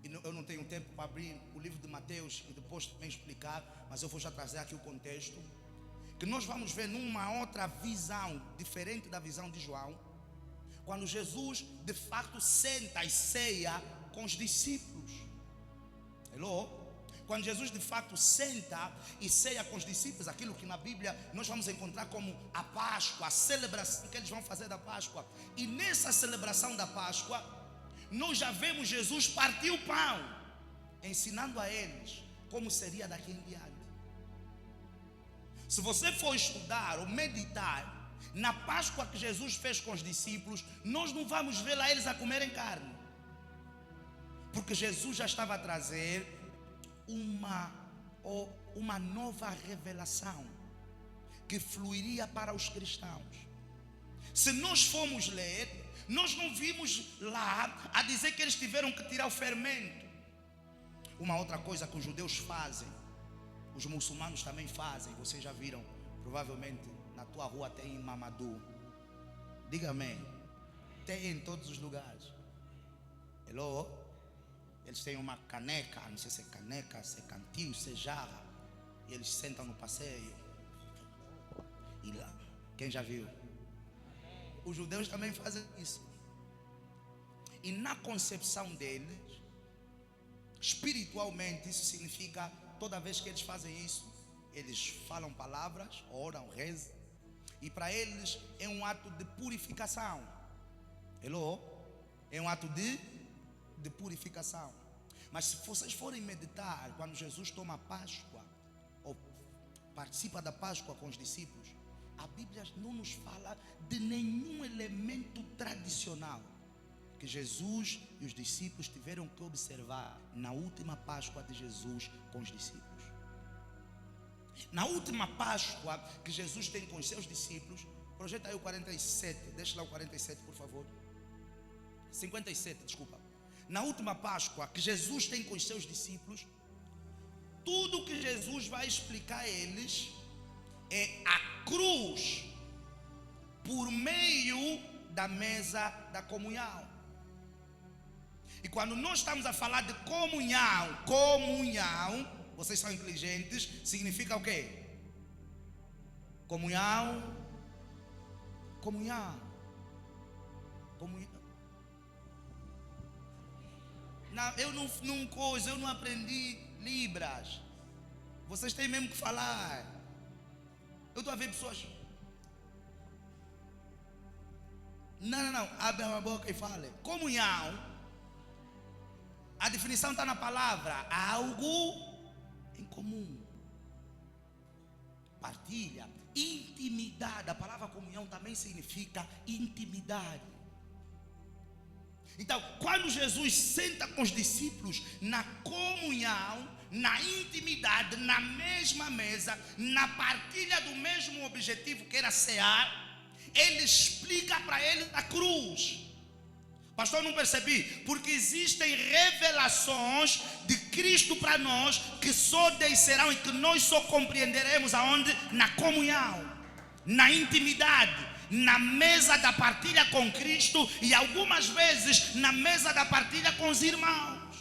e eu não tenho tempo para abrir o livro de Mateus e depois também explicar, mas eu vou já trazer aqui o contexto, que nós vamos ver numa outra visão, diferente da visão de João, quando Jesus de fato senta e ceia com os discípulos. Hello? Quando Jesus de fato senta e ceia com os discípulos, aquilo que na Bíblia nós vamos encontrar como a Páscoa, a celebração que eles vão fazer da Páscoa. E nessa celebração da Páscoa, nós já vemos Jesus partir o pão, ensinando a eles como seria daqui em diante. Se você for estudar ou meditar na Páscoa que Jesus fez com os discípulos, nós não vamos ver lá eles a comerem carne, porque Jesus já estava a trazer uma nova revelação que fluiria para os cristãos. Se nós formos ler, nós não vimos lá a dizer que eles tiveram que tirar o fermento. Uma outra coisa que os judeus fazem, os muçulmanos também fazem. Vocês já viram, provavelmente na tua rua tem em Mamadou. Diga amém. Tem em todos os lugares. Hello? Eles têm uma caneca, não sei se é caneca, se é cantil, se é jarra, e eles sentam no passeio. E lá, quem já viu? Os judeus também fazem isso. E na concepção deles, espiritualmente, isso significa, toda vez que eles fazem isso, eles falam palavras, oram, rezam, e para eles é um ato de purificação. Hello? É um ato de purificação. Mas se vocês forem meditar, quando Jesus toma a Páscoa ou participa da Páscoa com os discípulos, a Bíblia não nos fala de nenhum elemento tradicional que Jesus e os discípulos tiveram que observar na última Páscoa de Jesus com os discípulos. Na última Páscoa que Jesus tem com os seus discípulos, projeta aí o 47, deixa lá o 47 por favor, 57, desculpa. Na última Páscoa que Jesus tem com os seus discípulos, tudo que Jesus vai explicar a eles é a cruz por meio da mesa da comunhão. E quando nós estamos a falar de comunhão, vocês são inteligentes, significa o quê? Comunhão. Não, eu não aprendi Libras. Vocês têm mesmo que falar. Eu estou a ver pessoas. Não, abre a boca e fale. Comunhão, a definição está na palavra, algo em comum. Partilha, intimidade. A palavra comunhão também significa intimidade. Então, quando Jesus senta com os discípulos na comunhão, na intimidade, na mesma mesa, na partilha do mesmo objetivo que era cear, ele explica para eles a cruz. Pastor, não percebi, porque existem revelações de Cristo para nós que só descerão e que nós só compreenderemos aonde? Na comunhão, na intimidade, na mesa da partilha com Cristo e algumas vezes na mesa da partilha com os irmãos.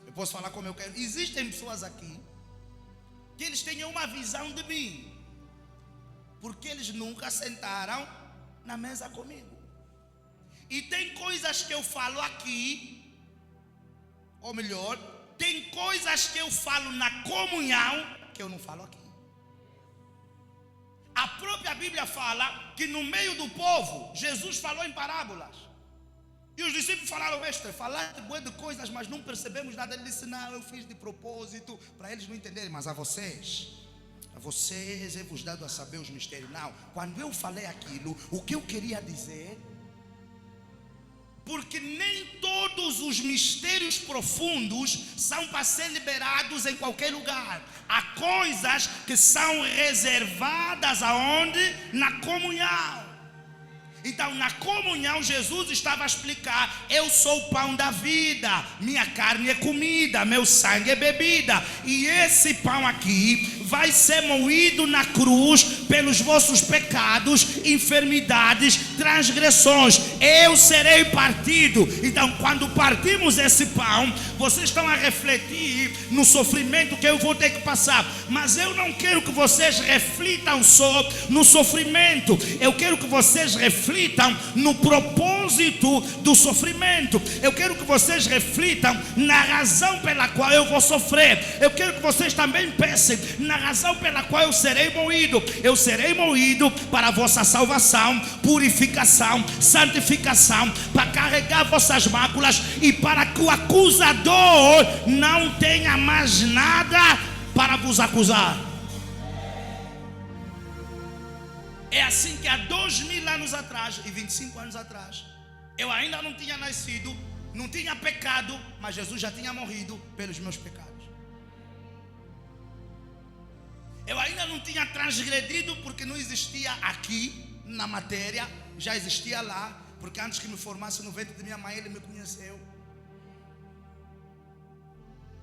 Eu posso falar como eu quero. Existem pessoas aqui que eles têm uma visão de mim, porque eles nunca sentaram na mesa comigo. E tem coisas que eu falo aqui, ou melhor, tem coisas que eu falo na comunhão que eu não falo aqui. A própria Bíblia fala que no meio do povo, Jesus falou em parábolas. E os discípulos falaram extra, falaram de coisas, mas não percebemos nada. Ele disse, não, eu fiz de propósito, para eles não entenderem. Mas a vocês é vos dado a saber os mistérios. Não, quando eu falei aquilo, o que eu queria dizer... Porque nem todos os mistérios profundos são para ser liberados em qualquer lugar. Há coisas que são reservadas aonde? Na comunhão. Então, na comunhão, Jesus estava a explicar: eu sou o pão da vida, minha carne é comida, meu sangue é bebida. E esse pão aqui vai ser moído na cruz pelos vossos pecados, enfermidades, transgressões. Eu serei partido. Então, quando partimos esse pão, vocês estão a refletir no sofrimento que eu vou ter que passar. Mas eu não quero que vocês reflitam só no sofrimento. Eu quero que vocês reflitam no propósito do sofrimento. Eu quero que vocês reflitam na razão pela qual eu vou sofrer. Eu quero que vocês também pensem na razão pela qual eu serei moído. Eu serei moído para a vossa salvação, purificação, santificação, para carregar vossas máculas e para que o acusador não tenha mais nada para vos acusar. É assim que há 2000 anos atrás e 25 anos atrás, eu ainda não tinha nascido, não tinha pecado, mas Jesus já tinha morrido pelos meus pecados. Eu ainda não tinha transgredido, porque não existia aqui na matéria, já existia lá, porque antes que me formasse no ventre de minha mãe, ele me conheceu.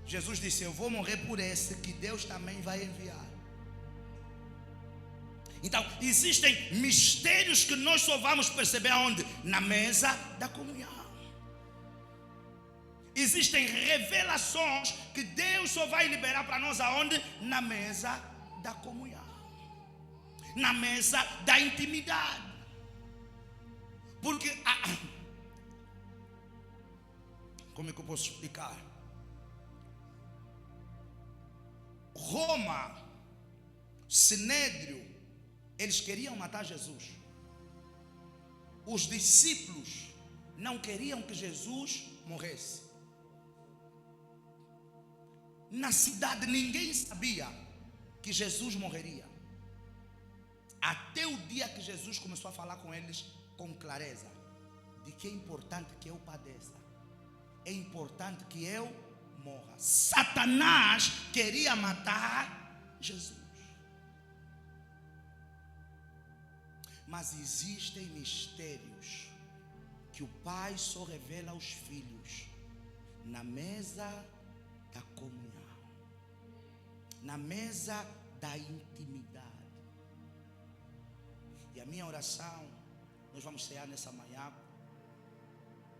Jesus disse: eu vou morrer por esse que Deus também vai enviar. Então, existem mistérios que nós só vamos perceber aonde? Na mesa da comunhão. Existem revelações que Deus só vai liberar para nós aonde? Na mesa da comunhão. Na mesa da intimidade. Porque, como é que eu posso explicar? Roma, Sinédrio, eles queriam matar Jesus. Os discípulos não queriam que Jesus morresse. Na cidade ninguém sabia que Jesus morreria, até o dia que Jesus começou a falar com eles com clareza de que é importante que eu padeça, é importante que eu morra. Satanás queria matar Jesus. Mas existem mistérios que o Pai só revela aos filhos na mesa da comunhão, na mesa da intimidade. E a minha oração, nós vamos cear nessa manhã,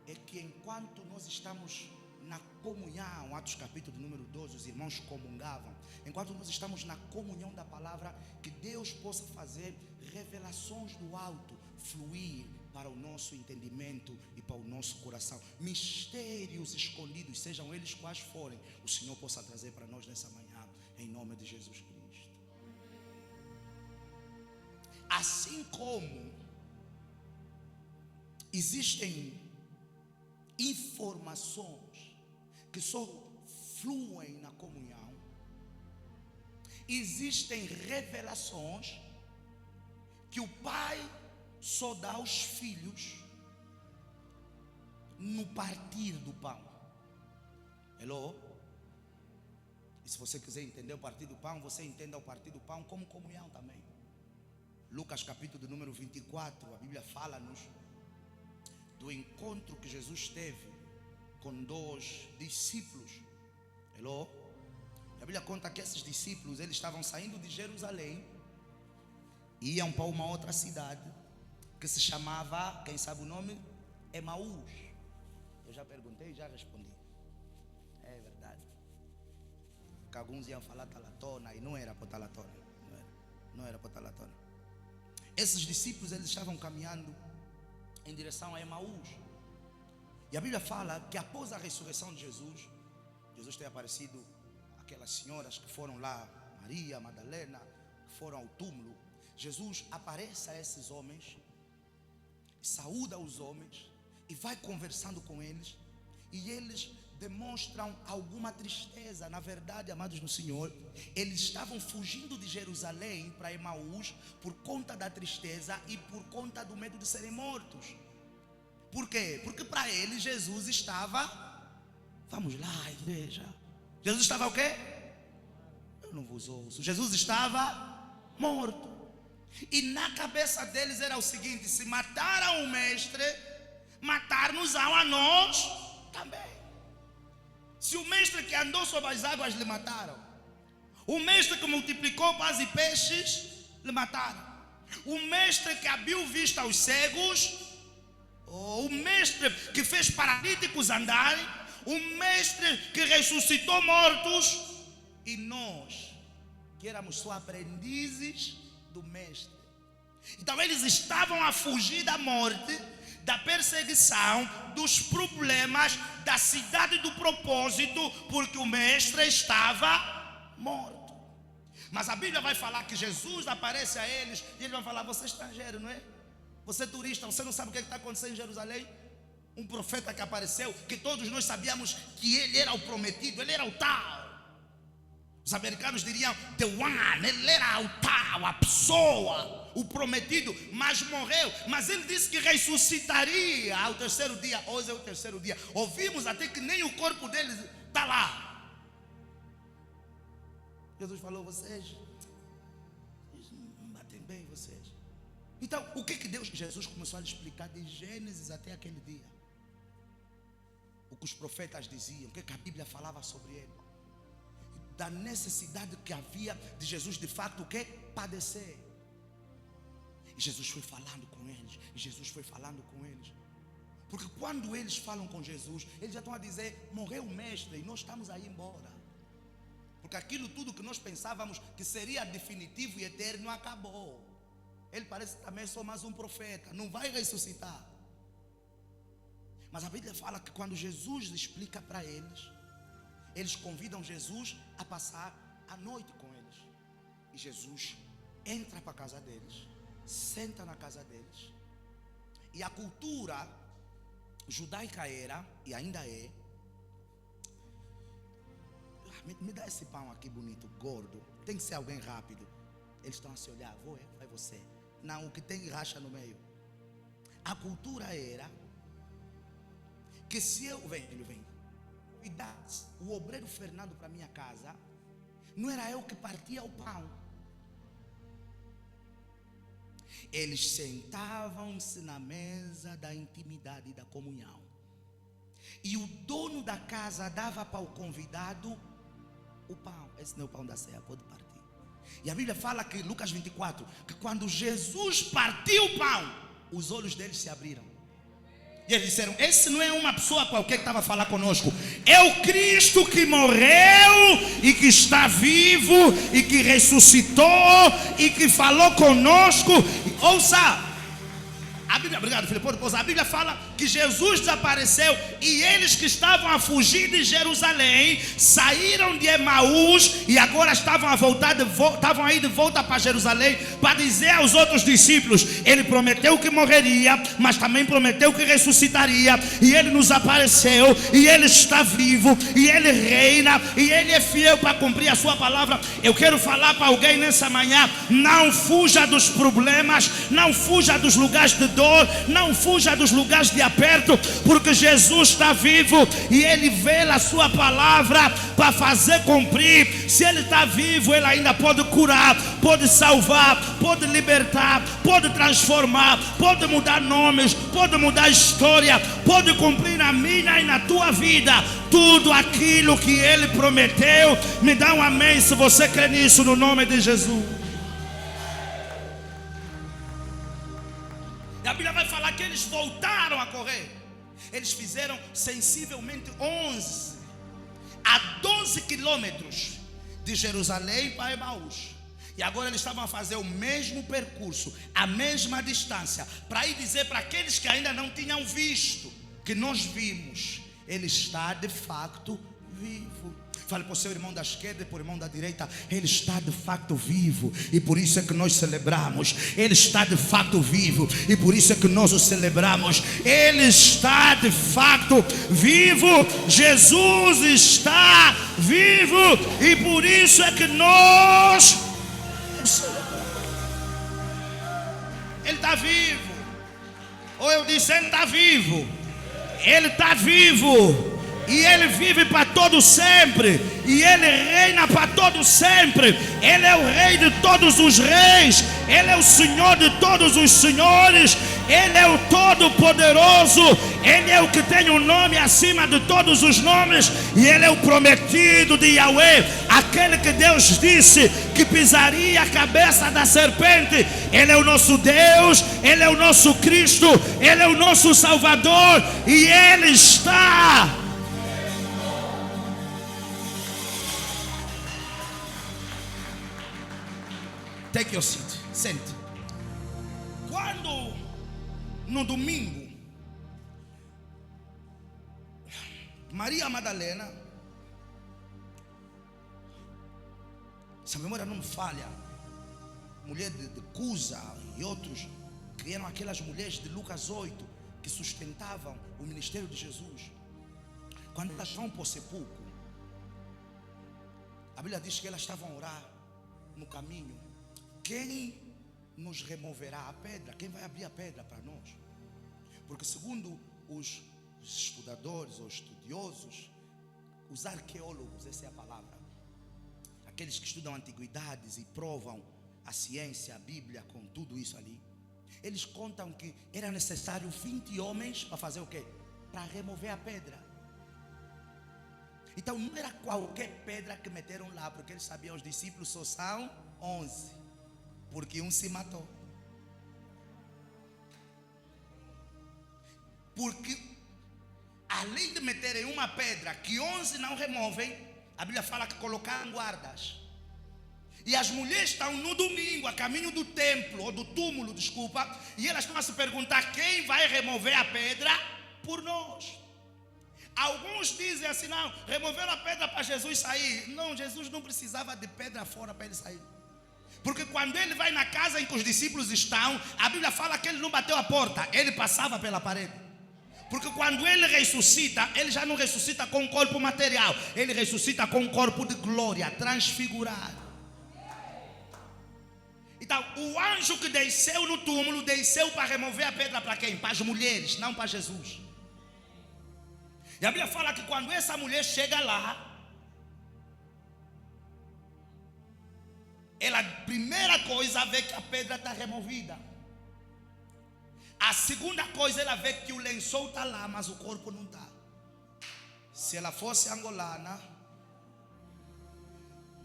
é que enquanto nós estamos na comunhão, Atos capítulo número 12, os irmãos comungavam. Enquanto nós estamos na comunhão da palavra, que Deus possa fazer revelações do alto fluir para o nosso entendimento e para o nosso coração. Mistérios escondidos, sejam eles quais forem, o Senhor possa trazer para nós nessa manhã, em nome de Jesus Cristo. Assim como existem informações que só fluem na comunhão, existem revelações que o Pai só dá aos filhos no partir do pão. Hello? E se você quiser entender o partir do pão, você entenda o partir do pão como comunhão também. Lucas capítulo número 24, a Bíblia fala-nos do encontro que Jesus teve com 2 discípulos. Hello? A Bíblia conta que esses discípulos, eles estavam saindo de Jerusalém e iam para uma outra cidade que se chamava, quem sabe o nome? Emaús. Eu já perguntei e já respondi. É verdade. Que alguns iam falar talatona e não era para talatona. Não era para talatona. Esses discípulos, eles estavam caminhando em direção a Emaús. E a Bíblia fala que após a ressurreição de Jesus, Jesus tem aparecido aquelas senhoras que foram lá, Maria, Madalena, que foram ao túmulo. Jesus aparece a esses homens, saúda os homens e vai conversando com eles, e eles demonstram alguma tristeza. Na verdade, amados no Senhor, eles estavam fugindo de Jerusalém para Emaús por conta da tristeza e por conta do medo de serem mortos. Por quê? Porque para eles Jesus estava, vamos lá, igreja, Jesus estava o quê? Eu não vos ouço. Jesus estava morto. E na cabeça deles era o seguinte: se mataram o mestre, matar-nos-ão a nós também. Se o mestre que andou sobre as águas lhe mataram, o mestre que multiplicou pães e peixes lhe mataram, o mestre que abriu vista aos cegos, o mestre que fez paralíticos andarem, o mestre que ressuscitou mortos, e nós que éramos só aprendizes do mestre. Então eles estavam a fugir da morte, da perseguição, dos problemas, da cidade do propósito, porque o mestre estava morto. Mas a Bíblia vai falar que Jesus aparece a eles e ele vai falar: você é estrangeiro, não é? Você é turista, você não sabe o que está acontecendo em Jerusalém? Um profeta que apareceu, que todos nós sabíamos que ele era o prometido, ele era o tal. Os americanos diriam the one, ele era o tal, a pessoa, o prometido, mas morreu. Mas ele disse que ressuscitaria ao terceiro dia. Hoje é o terceiro dia. Ouvimos até que nem o corpo dele está lá. Jesus falou: vocês não batem bem, vocês. Então, o que Jesus começou a lhe explicar de Gênesis até aquele dia? O que os profetas diziam, o que a Bíblia falava sobre ele, da necessidade que havia de Jesus de facto o que? Padecer. E Jesus foi falando com eles, e Jesus foi falando com eles, porque quando eles falam com Jesus, eles já estão a dizer: morreu o mestre e nós estamos a ir embora, porque aquilo tudo que nós pensávamos que seria definitivo e eterno acabou. Ele parece também só mais um profeta, não vai ressuscitar. Mas a Bíblia fala que quando Jesus explica para eles, eles convidam Jesus a passar a noite com eles. E Jesus entra para a casa deles, senta na casa deles. E a cultura judaica era, e ainda é, me dá esse pão aqui bonito, gordo, tem que ser alguém rápido. Eles estão a se olhar: vai você. Não, o que tem racha no meio. A cultura era que se eu vem e dá o obreiro Fernando para minha casa, não era eu que partia o pão. Eles sentavam-se na mesa da intimidade e da comunhão, e o dono da casa dava para o convidado o pão. Esse não é o pão da ceia, pode partir. E a Bíblia fala que Lucas 24, que quando Jesus partiu o pão, os olhos deles se abriram. E eles disseram: esse não é uma pessoa qualquer que estava a falar conosco, é o Cristo que morreu e que está vivo e que ressuscitou e que falou conosco. Ouça, A Bíblia, obrigado, Filipe, pode pausar. A Bíblia fala que Jesus desapareceu e eles que estavam a fugir de Jerusalém saíram de Emaús e agora estavam aí de volta para Jerusalém para dizer aos outros discípulos: ele prometeu que morreria, mas também prometeu que ressuscitaria, e ele nos apareceu, e ele está vivo, e ele reina, e ele é fiel para cumprir a sua palavra. Eu quero falar para alguém nessa manhã: não fuja dos problemas, não fuja dos lugares de dor, não fuja dos lugares de aperto, porque Jesus está vivo e ele vela a sua palavra para fazer cumprir. Se ele está vivo, ele ainda pode curar, pode salvar, pode libertar, pode transformar, pode mudar nomes, pode mudar história, pode cumprir na minha e na tua vida tudo aquilo que ele prometeu. Me dá um amém se você crê nisso, no nome de Jesus. E a Bíblia vai falar que eles voltaram a correr. Eles fizeram sensivelmente 11 a 12 quilômetros de Jerusalém para Emaús. E agora eles estavam a fazer o mesmo percurso, a mesma distância, para ir dizer para aqueles que ainda não tinham visto, que nós vimos, ele está de facto vivo. Fale para o seu irmão da esquerda e para o irmão da direita: ele está de facto vivo, e por isso é que nós celebramos. Ele está de facto vivo, e por isso é que nós o celebramos. Ele está de facto vivo. Jesus está vivo, e por isso é que nós celebramos. Ele está vivo. Ou eu disse, ele está vivo. Ele está vivo. E ele vive para todo sempre, e ele reina para todo sempre. Ele é o rei de todos os reis, ele é o Senhor de todos os senhores, ele é o todo-poderoso, ele é o que tem o nome acima de todos os nomes, e ele é o prometido de Yahweh, aquele que Deus disse que pisaria a cabeça da serpente. Ele é o nosso Deus, ele é o nosso Cristo, ele é o nosso Salvador, e ele está. Take your seat. Sente. Quando no domingo Maria Madalena, se a memória não me falha, mulher de Cusa e outros, que eram aquelas mulheres de Lucas 8 que sustentavam o ministério de Jesus, quando elas vão para o sepulcro, a Bíblia diz que elas estavam a orar no caminho: quem nos removerá a pedra? Quem vai abrir a pedra para nós? Porque segundo os estudadores ou estudiosos, os arqueólogos, essa é a palavra, aqueles que estudam antiguidades e provam a ciência, a Bíblia, com tudo isso ali, eles contam que era necessário 20 homens para fazer o quê? Para remover a pedra. Então não era qualquer pedra que meteram lá, porque eles sabiam, os discípulos só são 11. Porque um se matou. Porque além de meterem uma pedra que 11 não removem, a Bíblia fala que colocaram guardas. E as mulheres estão no domingo a caminho do templo, ou do túmulo, desculpa, e elas estão a se perguntar: quem vai remover a pedra por nós? Alguns dizem assim: não, removeram a pedra para Jesus sair. Não, Jesus não precisava de pedra fora para ele sair. Porque quando ele vai na casa em que os discípulos estão, a Bíblia fala que ele não bateu a porta, ele passava pela parede. Porque quando ele ressuscita, ele já não ressuscita com um corpo material, ele ressuscita com um corpo de glória, transfigurado. Então, o anjo que desceu no túmulo, desceu para remover a pedra para quem? Para as mulheres, não para Jesus. E a Bíblia fala que quando essa mulher chega lá, ela, primeira coisa, vê que a pedra está removida. A segunda coisa, ela vê que o lençol está lá, mas o corpo não está. Se ela fosse angolana,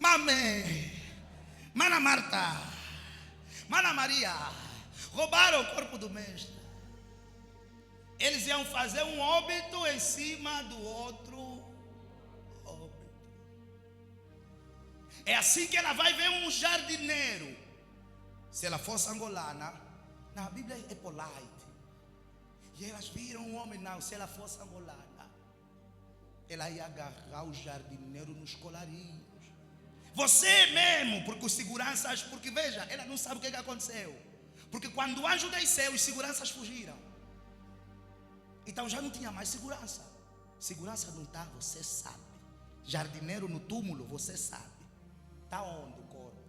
mamãe, Mana Marta, Mana Maria, roubaram o corpo do mestre. Eles iam fazer um óbito em cima do outro óbito. É assim que ela vai ver um jardineiro. Se ela fosse angolana, na Bíblia é polite. E elas viram um homem, não, se ela fosse angolana, ela ia agarrar o jardineiro nos colarinhos. Você mesmo, porque os seguranças, porque veja, ela não sabe o que aconteceu. Porque quando o anjo desceu, os seguranças fugiram. Então já não tinha mais segurança. Segurança não está, você sabe. Jardineiro no túmulo, você sabe. Está onde o corpo?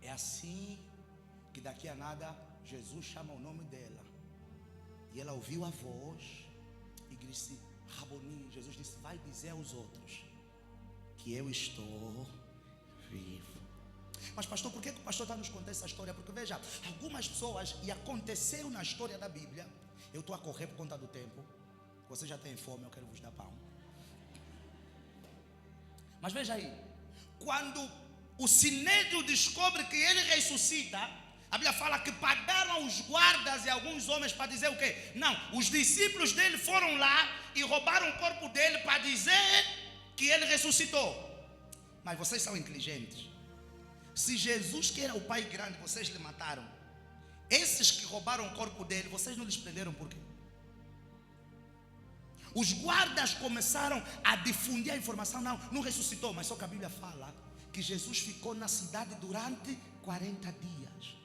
É assim que daqui a nada Jesus chama o nome dela. E ela ouviu a voz e disse: Raboni. Jesus disse: vai dizer aos outros que eu estou vivo. Mas pastor, por que o pastor está nos contando essa história? Porque veja, algumas pessoas, e aconteceu na história da Bíblia. Eu estou a correr por conta do tempo. Você já tem fome, eu quero vos dar pão. Mas veja aí, quando o sinédrio descobre que ele ressuscita, a Bíblia fala que pagaram os guardas e alguns homens para dizer o quê? Não, os discípulos dele foram lá e roubaram o corpo dele para dizer que ele ressuscitou. Mas vocês são inteligentes. Se Jesus, que era o Pai grande, vocês lhe mataram, esses que roubaram o corpo dele, vocês não lhes prenderam por quê? Os guardas começaram a difundir a informação. Não ressuscitou, mas só que a Bíblia fala que Jesus ficou na cidade durante 40 dias.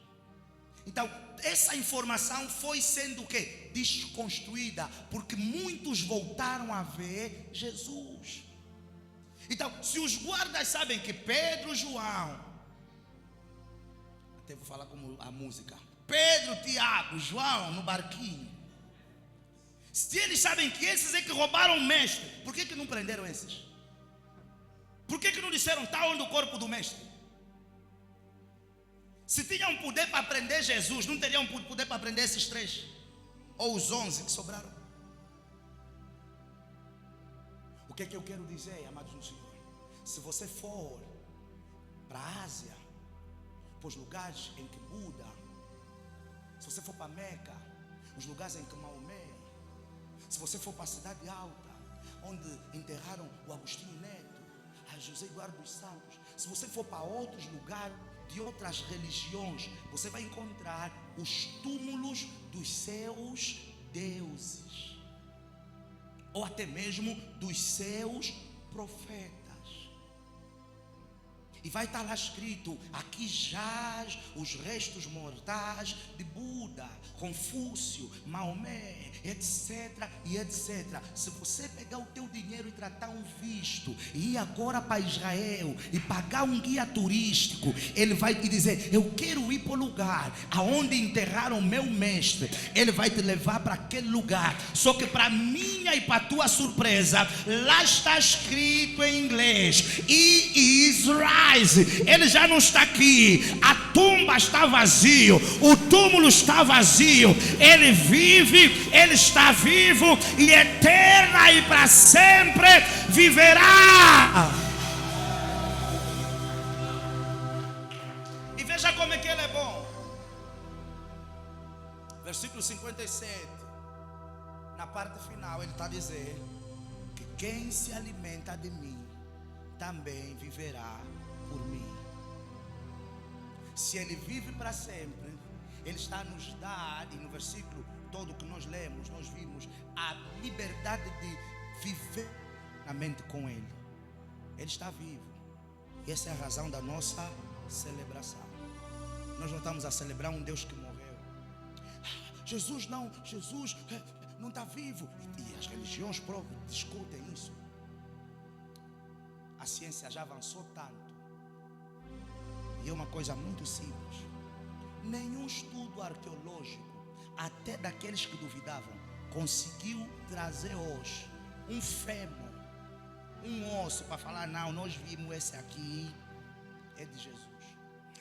Então, essa informação foi sendo o quê? Desconstruída, porque muitos voltaram a ver Jesus. Então, se os guardas sabem que Pedro, João, até vou falar como a música, Pedro, Tiago, João no barquinho, se eles sabem que esses é que roubaram o mestre, por que não prenderam esses? Por que não disseram está onde o corpo do mestre? Se tinham poder para prender Jesus, não teriam poder para prender esses 3 ou os 11 que sobraram? O que é que eu quero dizer, amados no Senhor? Se você for para a Ásia, para os lugares em que Buda, se você for para Meca, os lugares em que Maomé, se você for para a Cidade Alta, onde enterraram o Agostinho Neto, a José Eduardo dos Santos, se você for para outros lugares de outras religiões, você vai encontrar os túmulos dos seus deuses, ou até mesmo dos seus profetas. E vai estar lá escrito: aqui jaz os restos mortais de Buda, Confúcio, Maomé, etc e etc. Se você pegar o teu dinheiro e tratar um visto, e ir agora para Israel e pagar um guia turístico, ele vai te dizer: eu quero ir para o lugar aonde enterraram o meu mestre. Ele vai te levar para aquele lugar. Só que para minha e para tua surpresa, lá está escrito em inglês: e Israel. Ele já não está aqui. A tumba está vazia, o túmulo está vazio. Ele vive, ele está vivo e eterna e para sempre viverá. E veja como é que ele é bom. Versículo 57, na parte final, ele está dizendo que quem se alimenta de mim também viverá por mim. Se ele vive para sempre, ele está a nos dar, e no versículo todo que nós lemos, nós vimos a liberdade de viver na mente com ele. Ele está vivo, e essa é a razão da nossa celebração. Nós não estamos a celebrar um Deus que morreu. Jesus não está vivo. E as religiões discutem isso. A ciência já avançou tanto. E é uma coisa muito simples. Nenhum estudo arqueológico, até daqueles que duvidavam, conseguiu trazer hoje um fêmur, um osso para falar: não, nós vimos esse aqui, é de Jesus.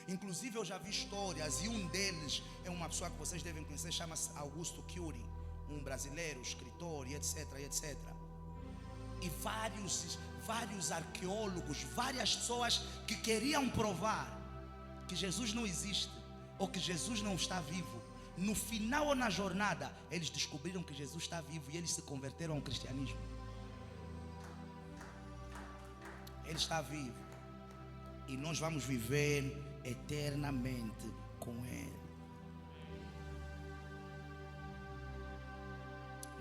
Inclusive eu já vi histórias, e um deles é uma pessoa que vocês devem conhecer, chama-se Augusto Cury, um brasileiro, escritor e etc, etc. E vários arqueólogos, várias pessoas que queriam provar que Jesus não existe, ou que Jesus não está vivo. No final ou na jornada, eles descobriram que Jesus está vivo e eles se converteram ao cristianismo. Ele está vivo e nós vamos viver eternamente com Ele.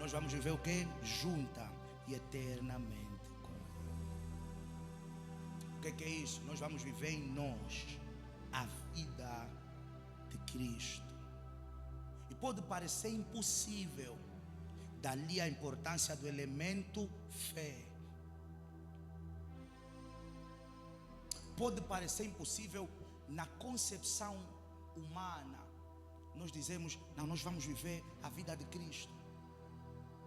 nós vamos viver o quê? Junta e eternamente com Ele. O que é isso? Nós vamos viver em nós a vida de Cristo. E pode parecer impossível, dali a importância do elemento fé. Pode parecer impossível na concepção humana. Nós dizemos, não, nós vamos viver a vida de Cristo.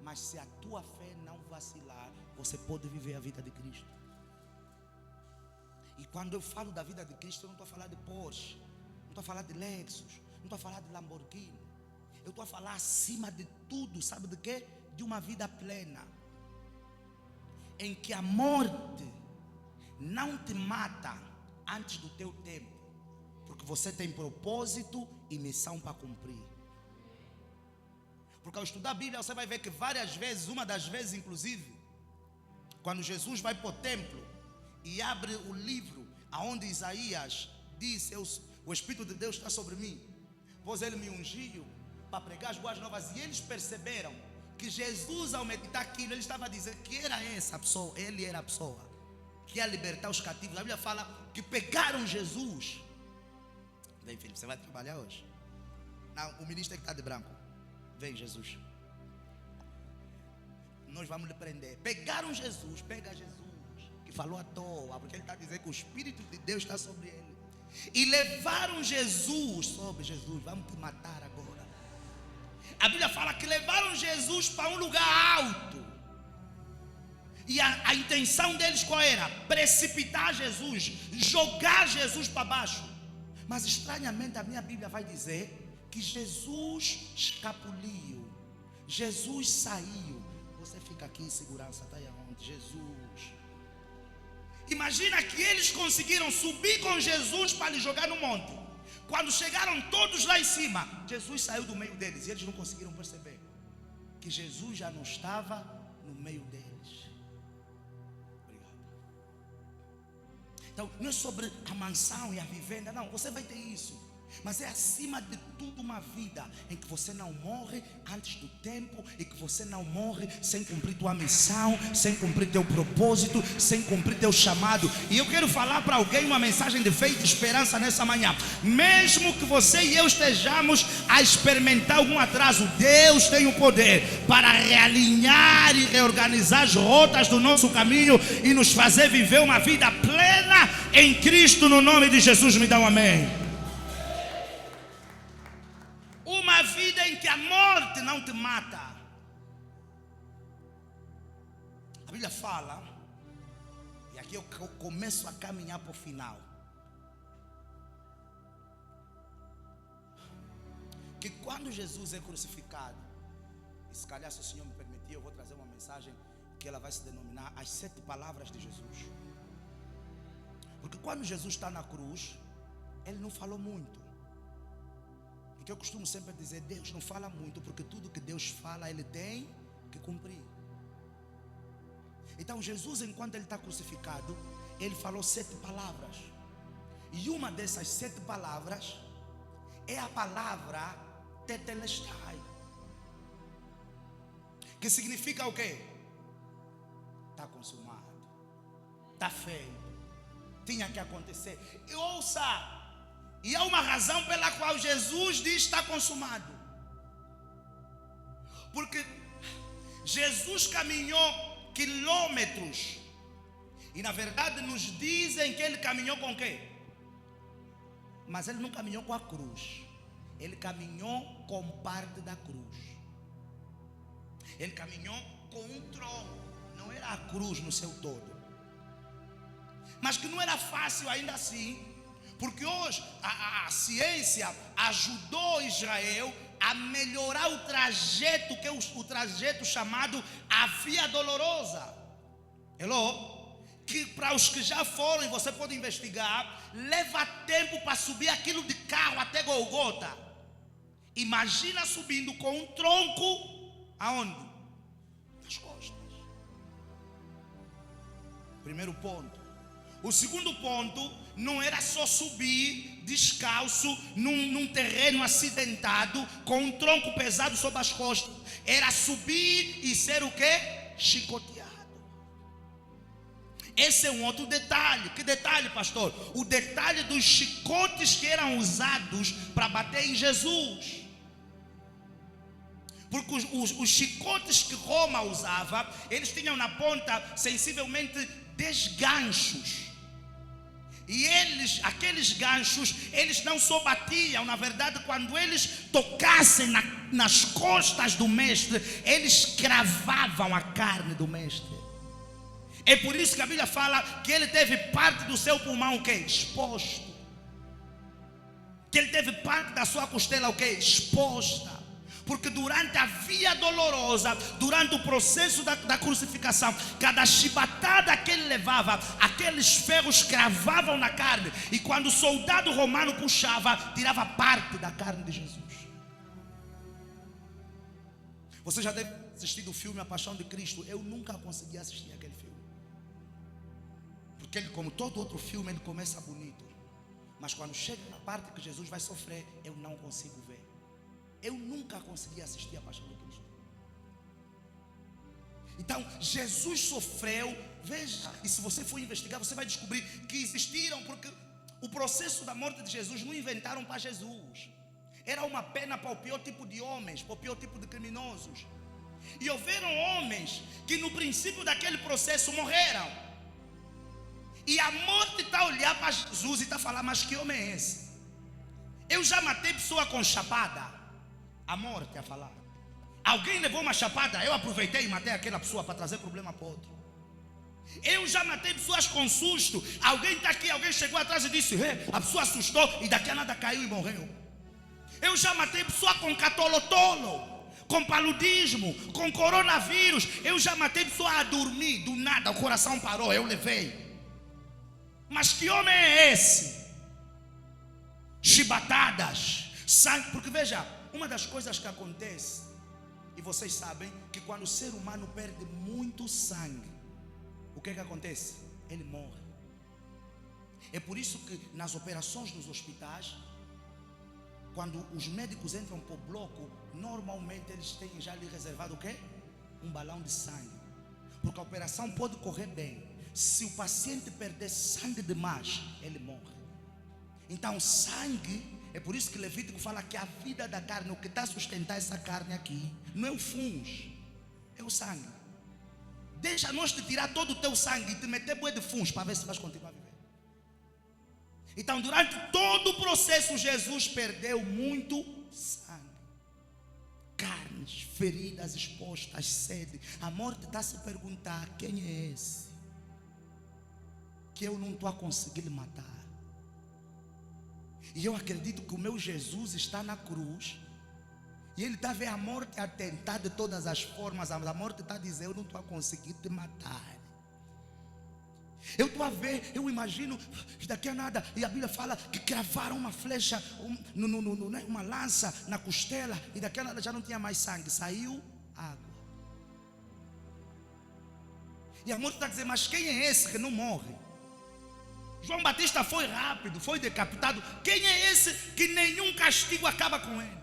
Mas se a tua fé não vacilar, você pode viver a vida de Cristo. E quando eu falo da vida de Cristo, eu não estou a falar de Porsche, não estou a falar de Lexus, não estou a falar de Lamborghini. Eu estou a falar acima de tudo, sabe de quê? De uma vida plena, em que a morte não te mata antes do teu tempo, porque você tem propósito e missão para cumprir. Porque ao estudar a Bíblia você vai ver que várias vezes, uma das vezes inclusive, quando Jesus vai para o templo e abre o livro aonde Isaías diz, o Espírito de Deus está sobre mim, pois Ele me ungiu para pregar as boas novas. E eles perceberam que Jesus, ao meditar aquilo, ele estava dizendo que era essa pessoa, ele era a pessoa que ia libertar os cativos. A Bíblia fala que pegaram Jesus. Vem, filho, você vai trabalhar hoje? Não, o ministro é que está de branco. Vem, Jesus. Nós vamos lhe prender. Pegaram Jesus, pega Jesus, que falou à toa, porque ele está dizendo que o Espírito de Deus está sobre ele. E levaram Jesus sobre Jesus. Vamos te matar agora. A Bíblia fala que levaram Jesus para um lugar alto. E a intenção deles qual era? Precipitar Jesus, jogar Jesus para baixo. Mas estranhamente a minha Bíblia vai dizer que Jesus escapuliu, Jesus saiu. Você fica aqui em segurança, está aí aonde? Jesus. Imagina que eles conseguiram subir com Jesus para lhe jogar no monte. Quando chegaram todos lá em cima, Jesus saiu do meio deles e eles não conseguiram perceber que Jesus já não estava no meio deles. Obrigado. Então, não é sobre a mansão e a vivenda, não, você vai ter isso. Mas é acima de tudo uma vida em que você não morre antes do tempo, e que você não morre sem cumprir tua missão, sem cumprir teu propósito, sem cumprir teu chamado. E eu quero falar para alguém uma mensagem de fé e de esperança nessa manhã. Mesmo que você e eu estejamos a experimentar algum atraso, Deus tem o poder para realinhar e reorganizar as rotas do nosso caminho e nos fazer viver uma vida plena em Cristo. No nome de Jesus, me dá um amém. Uma vida em que a morte não te mata. A Bíblia fala, e aqui eu começo a caminhar para o final, que quando Jesus é crucificado, e se calhar se o Senhor me permitir, eu vou trazer uma mensagem que ela vai se denominar as 7 palavras de Jesus. Porque quando Jesus está na cruz, Ele não falou muito. Porque eu costumo sempre dizer, Deus não fala muito, porque tudo que Deus fala, Ele tem que cumprir. Então Jesus, enquanto Ele está crucificado, Ele falou 7 palavras. E uma dessas 7 palavras é a palavra tetelestai, que significa o quê? Está consumado, está feito, tinha que acontecer. E ouça, e há uma razão pela qual Jesus diz está consumado. Porque Jesus caminhou quilômetros. E na verdade nos dizem que Ele caminhou com quê? Mas Ele não caminhou com a cruz. Ele caminhou com parte da cruz. Ele caminhou com um tronco. Não era a cruz no seu todo. Mas que não era fácil ainda assim. Porque hoje a ciência ajudou Israel a melhorar o trajeto, que é o trajeto chamado a Via Dolorosa. Hello? Que para os que já foram, e você pode investigar, leva tempo para subir aquilo de carro até Golgota. Imagina subindo com um tronco, aonde? Nas costas. Primeiro ponto. O segundo ponto não era só subir descalço num terreno acidentado com um tronco pesado sobre as costas. Era subir e ser o quê? Chicoteado. Esse é um outro detalhe. Que detalhe, pastor? O detalhe dos chicotes que eram usados para bater em Jesus. Porque os chicotes que Roma usava, eles tinham na ponta sensivelmente 10 ganchos. E aqueles ganchos, eles não só batiam, na verdade, quando eles tocassem nas costas do mestre, eles cravavam a carne do mestre. É por isso que a Bíblia fala que ele teve parte do seu pulmão o quê? Exposto. Que ele teve parte da sua costela o quê? Exposta. Porque durante a via dolorosa, durante o processo da crucificação, cada chibatada que ele levava, aqueles ferros cravavam na carne. E quando o soldado romano puxava, tirava parte da carne de Jesus. Você já deve ter assistido o filme A Paixão de Cristo. Eu nunca consegui assistir aquele filme. Porque ele, como todo outro filme, ele começa bonito. Mas quando chega na parte que Jesus vai sofrer, eu não consigo ver. Eu nunca consegui assistir a Paixão de Cristo. Então, Jesus sofreu. Veja, e se você for investigar, você vai descobrir que existiram, porque o processo da morte de Jesus não inventaram para Jesus. Era uma pena para o pior tipo de homens, para o pior tipo de criminosos. E houveram homens que no princípio daquele processo morreram. E a morte está a olhar para Jesus e está a falar: mas que homem é esse? Eu já matei pessoa com chapada. A morte a falar. Alguém levou uma chapada, eu aproveitei e matei aquela pessoa para trazer problema para outro. Eu já matei pessoas com susto. Alguém está aqui, alguém chegou atrás e disse: a pessoa assustou e daqui a nada caiu e morreu. Eu já matei pessoa com catolotolo, com paludismo, com coronavírus. Eu já matei pessoa a dormir, do nada o coração parou, eu levei. Mas que homem é esse? Chibatadas, sangue. Porque veja, uma das coisas que acontece, e vocês sabem, que quando o ser humano perde muito sangue, o que acontece? Ele morre. É por isso que nas operações nos hospitais, quando os médicos entram por bloco, normalmente eles têm já ali reservado o quê? Um balão de sangue. Porque a operação pode correr bem. Se o paciente perder sangue demais, ele morre. Então sangue, é por isso que Levítico fala que a vida da carne, o que está a sustentar essa carne aqui, não é o fungo, é o sangue. Deixa nós te tirar todo o teu sangue e te meter bué de fungos para ver se vais continuar a viver. Então durante todo o processo Jesus perdeu muito sangue. Carnes, feridas expostas, sede. A morte está a se perguntar: quem é esse? Que eu não estou a conseguir matar. E eu acredito que o meu Jesus está na cruz. E ele está a ver a morte a tentar de todas as formas. A morte está a dizer: eu não estou a conseguir te matar. Eu estou a ver, eu imagino, daqui a nada. E a Bíblia fala que cravaram uma flecha, uma lança na costela. E daqui a nada já não tinha mais sangue, saiu água. E a morte está a dizer: mas quem é esse que não morre? João Batista foi rápido, foi decapitado. Quem é esse que nenhum castigo acaba com ele?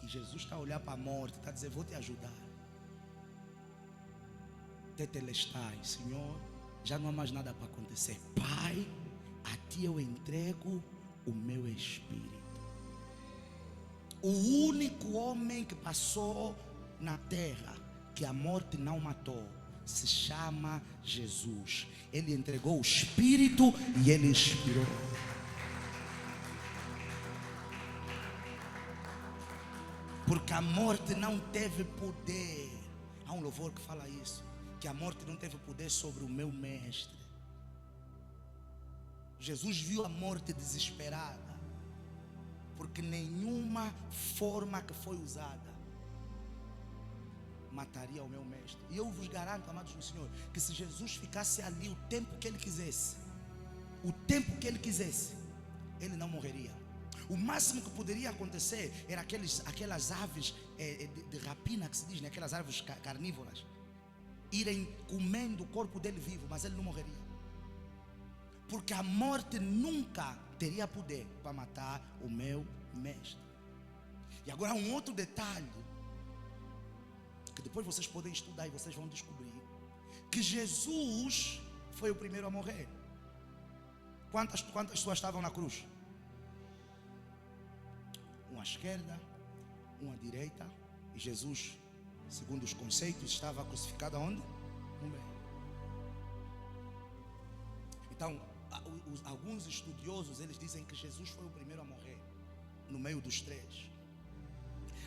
E Jesus está a olhar para a morte, está a dizer: vou te ajudar. Tetelestai, Senhor, já não há mais nada para acontecer. Pai, a ti eu entrego o meu espírito. O único homem que passou na terra que a morte não matou se chama Jesus. Ele entregou o Espírito e ele expirou. Porque a morte não teve poder. Há um louvor que fala isso, que a morte não teve poder sobre o meu mestre. Jesus viu a morte desesperada, porque nenhuma forma que foi usada mataria o meu mestre. E eu vos garanto, amados do Senhor, que se Jesus ficasse ali o tempo que ele quisesse, ele não morreria. O máximo que poderia acontecer era aquelas aves de rapina que se diz, né? Aquelas aves carnívoras, irem comendo o corpo dele vivo, mas ele não morreria. Porque a morte nunca teria poder para matar o meu mestre. E agora um outro detalhe, que depois vocês podem estudar e vocês vão descobrir, que Jesus foi o primeiro a morrer. Quantas pessoas estavam na cruz? Uma à esquerda, uma à direita, e Jesus, segundo os conceitos, estava crucificado aonde? No meio. Então, alguns estudiosos, eles dizem que Jesus foi o primeiro a morrer, no meio dos três.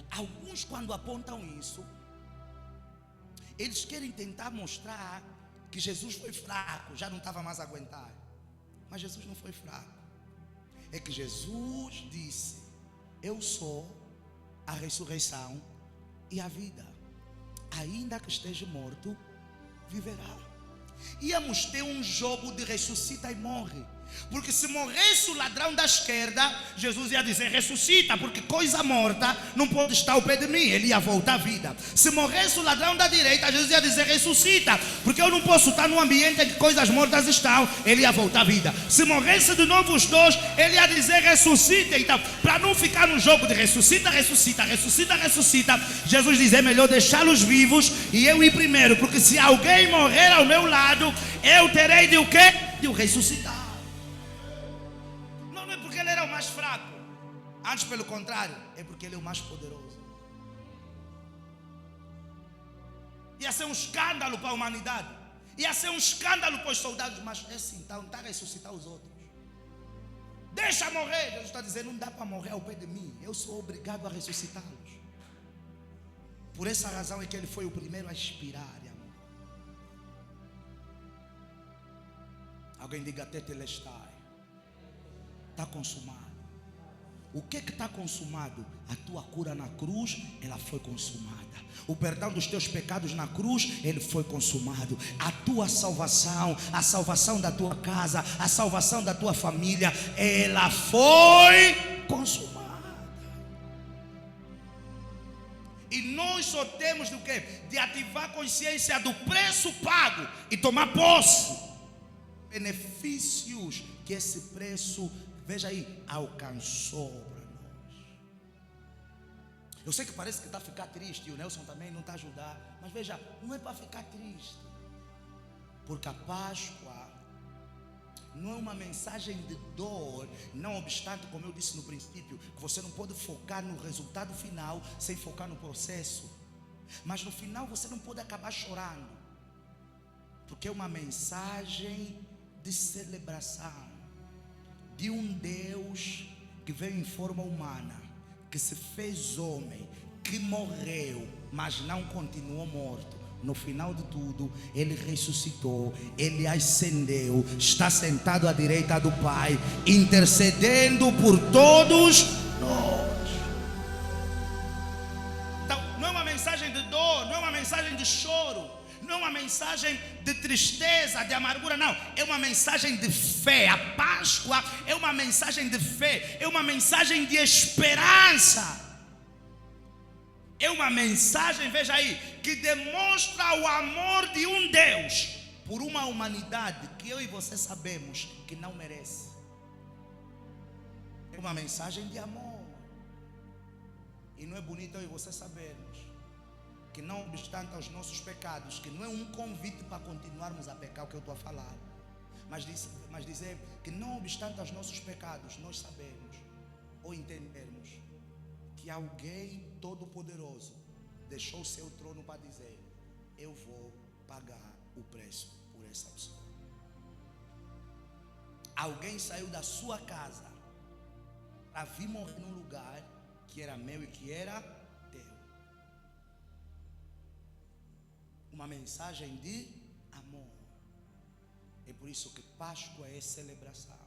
Alguns, quando apontam isso, eles querem tentar mostrar que Jesus foi fraco, já não estava mais a aguentar. Mas Jesus não foi fraco. É que Jesus disse: eu sou a ressurreição e a vida. Ainda que esteja morto, viverá. Íamos ter um jogo de ressuscita e morre. Porque se morresse o ladrão da esquerda, Jesus ia dizer: ressuscita, porque coisa morta não pode estar ao pé de mim. Ele ia voltar à vida. Se morresse o ladrão da direita, Jesus ia dizer: ressuscita, porque eu não posso estar num ambiente em que coisas mortas estão. Ele ia voltar à vida. Se morresse de novo os dois, ele ia dizer: ressuscita. Então, para não ficar no jogo de ressuscita, ressuscita, ressuscita, ressuscita, Jesus diz: é melhor deixá-los vivos e eu ir primeiro, porque se alguém morrer ao meu lado, eu terei de o quê? De o ressuscitar. Não é porque ele era o mais fraco, antes pelo contrário, é porque ele é o mais poderoso. Ia ser um escândalo para a humanidade, ia ser um escândalo para os soldados, mas é assim, então está a ressuscitar os outros. Deixa morrer. Jesus está dizendo: não dá para morrer ao pé de mim, eu sou obrigado a ressuscitá-los. Por essa razão é que ele foi o primeiro a expirar. Alguém diga: tetelestai. Está consumado. O que está consumado? A tua cura na cruz, ela foi consumada. O perdão dos teus pecados na cruz, ele foi consumado. A tua salvação, a salvação da tua casa, a salvação da tua família, ela foi consumada. E nós só temos do quê? De ativar a consciência do preço pago e tomar posse. Benefícios que esse preço, veja aí, alcançou para nós. Eu sei que parece que está a ficar triste, e o Nelson também não está a ajudar, mas veja, não é para ficar triste, porque a Páscoa não é uma mensagem de dor. Não obstante, como eu disse no princípio, que você não pode focar no resultado final sem focar no processo. Mas no final você não pode acabar chorando, porque é uma mensagem de celebração de um Deus que veio em forma humana, que se fez homem, que morreu, mas não continuou morto. No final de tudo, ele ressuscitou, ele ascendeu, está sentado à direita do Pai, intercedendo por todos nós. Então, não é uma mensagem de dor, não é uma mensagem de choro, não é uma mensagem de tristeza, de amargura, não. É uma mensagem de fé. A Páscoa é uma mensagem de fé, é uma mensagem de esperança. É uma mensagem, veja aí, que demonstra o amor de um Deus por uma humanidade que eu e você sabemos que não merece. É uma mensagem de amor. E não é bonito eu e você sabermos que, não obstante aos nossos pecados, que não é um convite para continuarmos a pecar, o que eu estou a falar, mas dizer que não obstante aos nossos pecados, nós sabemos ou entendermos que alguém todo-poderoso deixou o seu trono para dizer: eu vou pagar o preço por essa pessoa. Alguém saiu da sua casa para vir morrer num lugar que era meu e que era teu. Uma mensagem de amor. É por isso que Páscoa é celebração,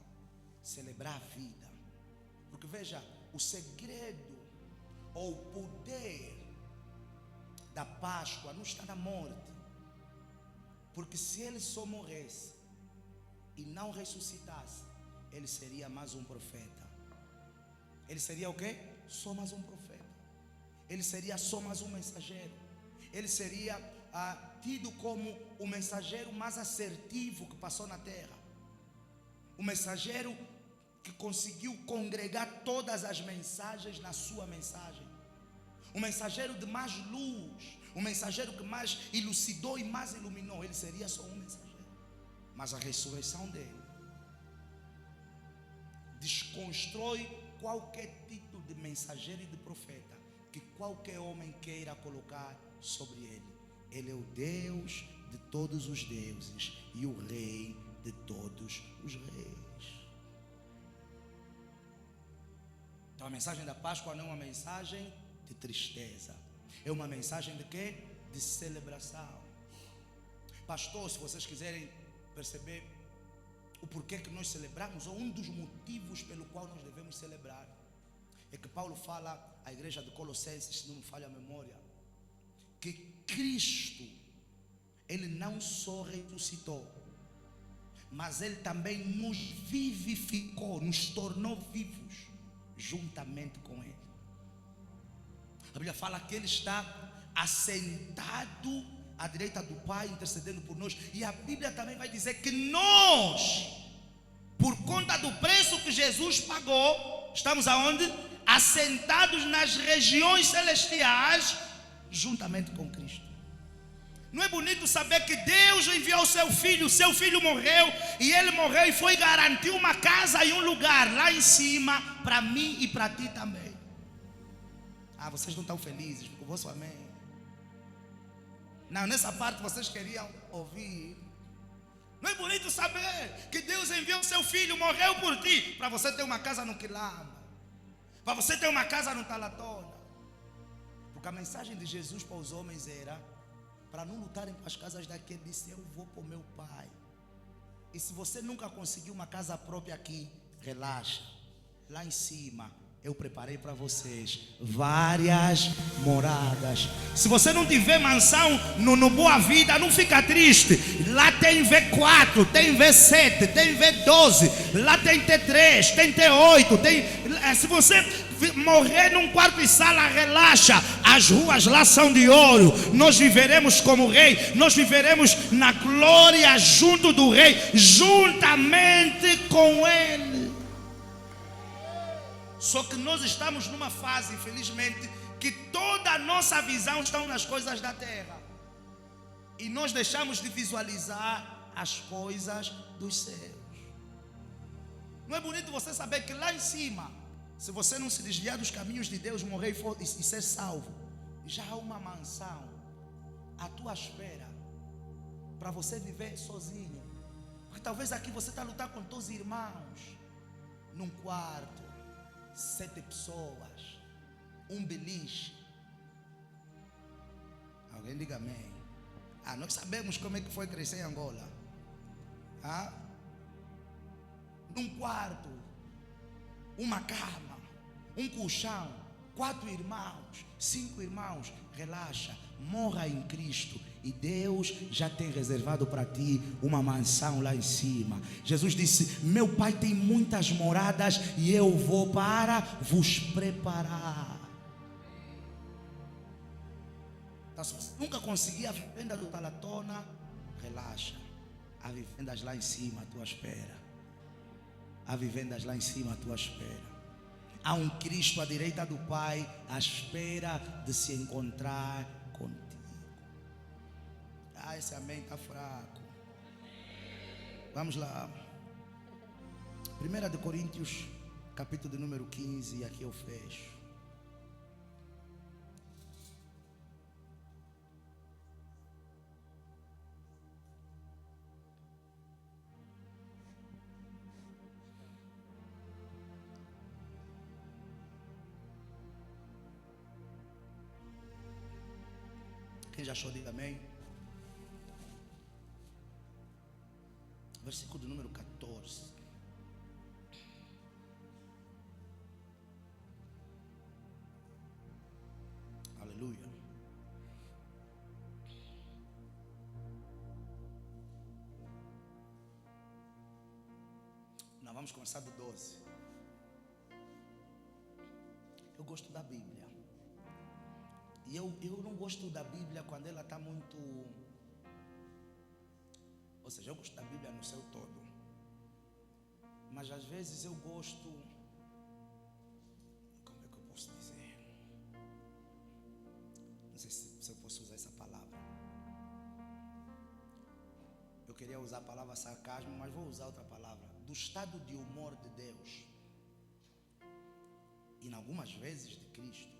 celebrar a vida. Porque veja, o segredo ou o poder da Páscoa não está na morte. Porque se ele só morresse e não ressuscitasse, ele seria mais um profeta. Ele seria o quê? Só mais um profeta. Ele seria só mais um mensageiro. Ele seria tido como o mensageiro mais assertivo que passou na terra. O mensageiro que conseguiu congregar todas as mensagens na sua mensagem. O mensageiro de mais luz. O mensageiro que mais elucidou e mais iluminou. Ele seria só um mensageiro. Mas a ressurreição dele desconstrói qualquer título de mensageiro e de profeta que qualquer homem queira colocar sobre ele. Ele é o Deus de todos os deuses e o Rei de todos os reis. Então a mensagem da Páscoa não é uma mensagem de tristeza. É uma mensagem de quê? De celebração. Pastor, se vocês quiserem perceber o porquê que nós celebramos, ou um dos motivos pelo qual nós devemos celebrar, é que Paulo fala à igreja de Colossenses, se não me falha a memória, que Cristo, Ele não só ressuscitou, mas Ele também nos vivificou, nos tornou vivos juntamente com Ele. A Bíblia fala que Ele está assentado à direita do Pai, intercedendo por nós. E a Bíblia também vai dizer que nós, por conta do preço que Jesus pagou, estamos aonde? Assentados nas regiões celestiais, juntamente com Cristo. Não é bonito saber que Deus enviou o seu filho morreu, e ele morreu e foi garantir uma casa e um lugar lá em cima, para mim e para ti também. Ah, vocês não estão felizes com o vosso amém? Não, nessa parte vocês queriam ouvir. Não é bonito saber que Deus enviou o seu filho, morreu por ti, para você ter uma casa no Quilamba, para você ter uma casa no Talatona. Porque a mensagem de Jesus para os homens era para não lutarem com as casas daqui. Ele disse: eu vou para o meu Pai. E se você nunca conseguiu uma casa própria aqui, relaxa, lá em cima eu preparei para vocês várias moradas. Se você não tiver mansão no Boa Vida, não fica triste. Lá tem V4, tem V7, tem V12, lá tem T3, tem T8, se você morrer num quarto e sala, relaxa. As ruas lá são de ouro. Nós viveremos como rei. Nós viveremos na glória junto do rei, juntamente com ele. Só que nós estamos numa fase, infelizmente, que toda a nossa visão está nas coisas da terra, e nós deixamos de visualizar as coisas dos céus. Não é bonito você saber que lá em cima, se você não se desviar dos caminhos de Deus, morrer e ser salvo, já há uma mansão à tua espera para você viver sozinho. Porque talvez aqui você está lutando com teus irmãos num quarto, 7 pessoas, um beliche. Alguém diga amém. Nós sabemos como é que foi crescer em Angola. Num quarto, uma cama, um colchão, 4 irmãos, 5 irmãos. Relaxa, morra em Cristo, e Deus já tem reservado para ti uma mansão lá em cima. Jesus disse: meu Pai tem muitas moradas e eu vou para vos preparar. Então, se você nunca conseguir a vivenda do Talatona, relaxa, há vivendas lá em cima à tua espera. Há vivendas lá em cima à tua espera. Há um Cristo à direita do Pai, à espera de se encontrar contigo. Esse amém está fraco. Vamos lá. 1 de Coríntios, capítulo de número 15, e aqui eu fecho. Quem já achou, diga amém. Versículo de número 14. Aleluia. Nós vamos começar do 12. Eu gosto da Bíblia. E eu não gosto da Bíblia quando ela está muito... Ou seja, eu gosto da Bíblia no seu todo. Mas às vezes eu gosto, como é que eu posso dizer? Não sei se eu posso usar essa palavra. Eu queria usar a palavra sarcasmo, mas vou usar outra palavra. Do estado de humor de Deus. E em algumas vezes de Cristo.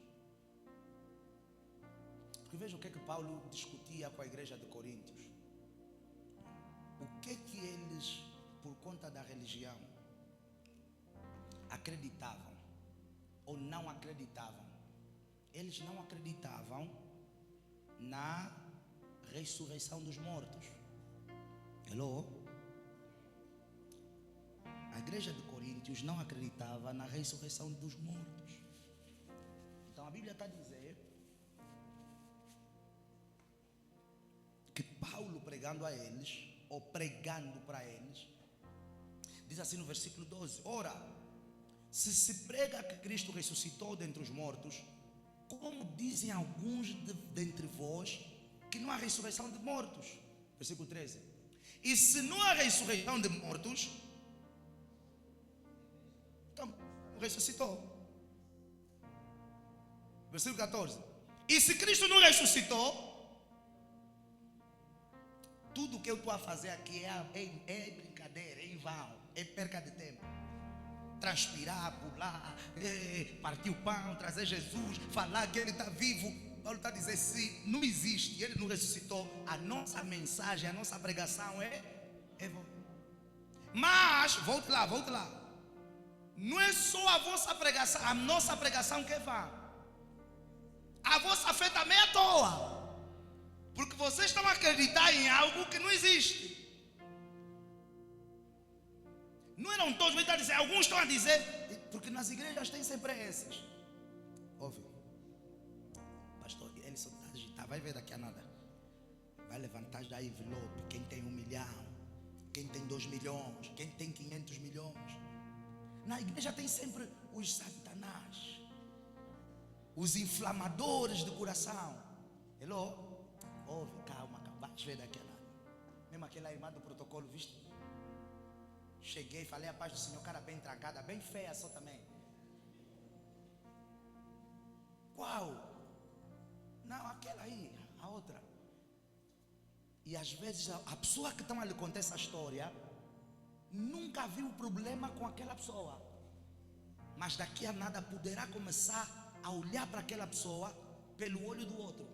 Porque veja o que Paulo discutia com a igreja de Coríntios. O que eles, por conta da religião, acreditavam ou não acreditavam? Eles não acreditavam na ressurreição dos mortos. Hello? A igreja de Coríntios não acreditava na ressurreição dos mortos. Então a Bíblia está a dizer que Paulo pregando a eles, ou pregando para eles, diz assim no versículo 12: ora, se prega que Cristo ressuscitou dentre os mortos, como dizem alguns dentre vós que não há ressurreição de mortos? Versículo 13: e se não há ressurreição de mortos, então ressuscitou. Versículo 14: e se Cristo não ressuscitou, tudo que eu estou a fazer aqui é brincadeira, é em vão, é perca de tempo. Transpirar, pular, partir o pão, trazer Jesus, falar que Ele está vivo. Paulo está a dizer, se não existe, Ele não ressuscitou, a nossa mensagem, a nossa pregação é mas, volte lá. Não é só a vossa pregação, a nossa pregação que é vã. A vossa fé também é à toa. Porque vocês estão a acreditar em algo que não existe. Não eram todos, mas dizer, alguns estão a dizer, porque nas igrejas tem sempre esses. Ouve, pastor, ele só está a digitar, vai ver daqui a nada. Vai levantar já envelope, quem tem 1 milhão, quem tem 2 milhões, quem tem 500 milhões. Na igreja tem sempre os satanás, os inflamadores do coração. Hello? Ouve, calma, vais ver daqui a nada. Mesmo aquela irmã do protocolo, viste? Cheguei, falei a paz do Senhor, cara bem trancada, bem feia só também. Qual? Não, aquela aí, a outra. E às vezes a pessoa que está a lhe contar essa história nunca viu problema com aquela pessoa, mas daqui a nada poderá começar a olhar para aquela pessoa pelo olho do outro.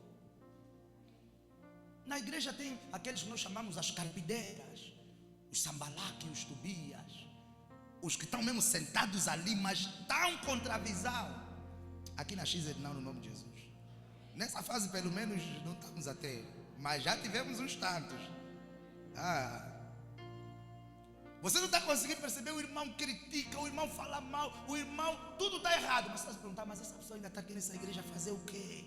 Na igreja tem aqueles que nós chamamos as carpideiras, os Sambalaque, os Tobias, os que estão mesmo sentados ali, mas estão contra a visão. Aqui na XZ não, no nome de Jesus. Nessa fase pelo menos não estamos a ter, mas já tivemos uns tantos. Você não está conseguindo perceber, o irmão critica, o irmão fala mal, o irmão, tudo está errado. Mas você está se perguntar, mas essa pessoa ainda está aqui nessa igreja fazer o quê?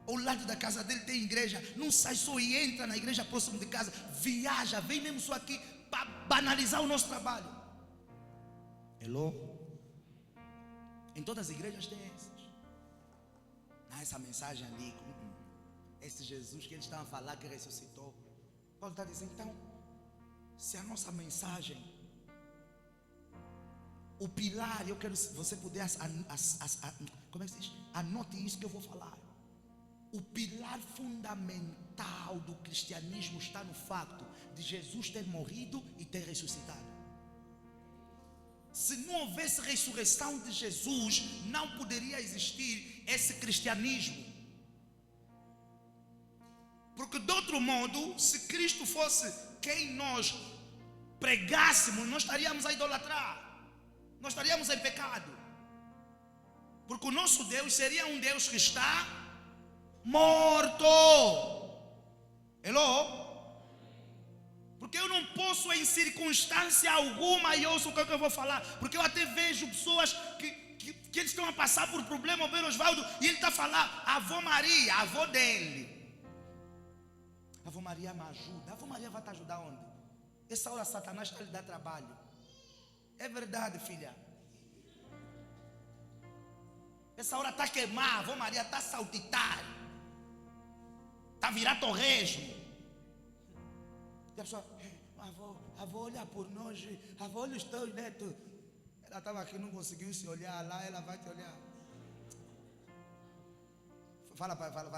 Ao lado da casa dele tem igreja, não sai só e entra na igreja próximo de casa, viaja, vem mesmo só aqui para banalizar o nosso trabalho. Hello? Em todas as igrejas tem esses. Essa mensagem ali, esse Jesus que eles estavam a falar que ressuscitou. Paulo está dizendo, então, se a nossa mensagem, o pilar, eu quero que você pudesse, como é que se diz? Anote isso que eu vou falar. O pilar fundamental do cristianismo está no fato de Jesus ter morrido e ter ressuscitado. Se não houvesse ressurreição de Jesus, não poderia existir esse cristianismo. Porque de outro modo, se Cristo fosse quem nós pregássemos, nós estaríamos a idolatrar, nós estaríamos em pecado. Porque o nosso Deus seria um Deus que está morto. Hello? Porque eu não posso em circunstância alguma, e ouço o que eu vou falar, porque eu até vejo pessoas que eles estão a passar por problema, o Ben Osvaldo, e ele está a falar, a avó Maria, a avó dele. A avó Maria me ajuda. A avó Maria vai te ajudar onde? Essa hora Satanás está a lhe dar trabalho. É verdade, filha. Essa hora está a queimar, a avó Maria está a saltitar, está a virar torresmo. E a pessoa, avó, olha por nós, avó, olha os teus netos. Ela estava aqui, não conseguiu se olhar, lá ela vai te olhar. Fala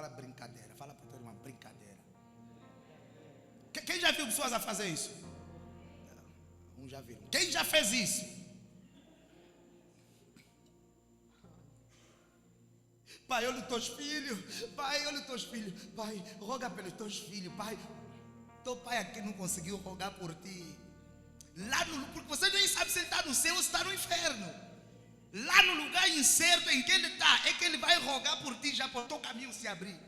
brincadeira, fala para o teu irmão, brincadeira. Quem já viu pessoas a fazer isso? Um já viram. Quem já fez isso? Pai, olha os teus filhos. Pai, olha os teus filhos. Pai, roga pelos teus filhos. Pai, teu pai aqui não conseguiu rogar por ti. Lá no, porque você nem sabe se ele está no céu ou se está no inferno. Lá no lugar incerto em que ele está, é que ele vai rogar por ti já para o teu caminho se abrir.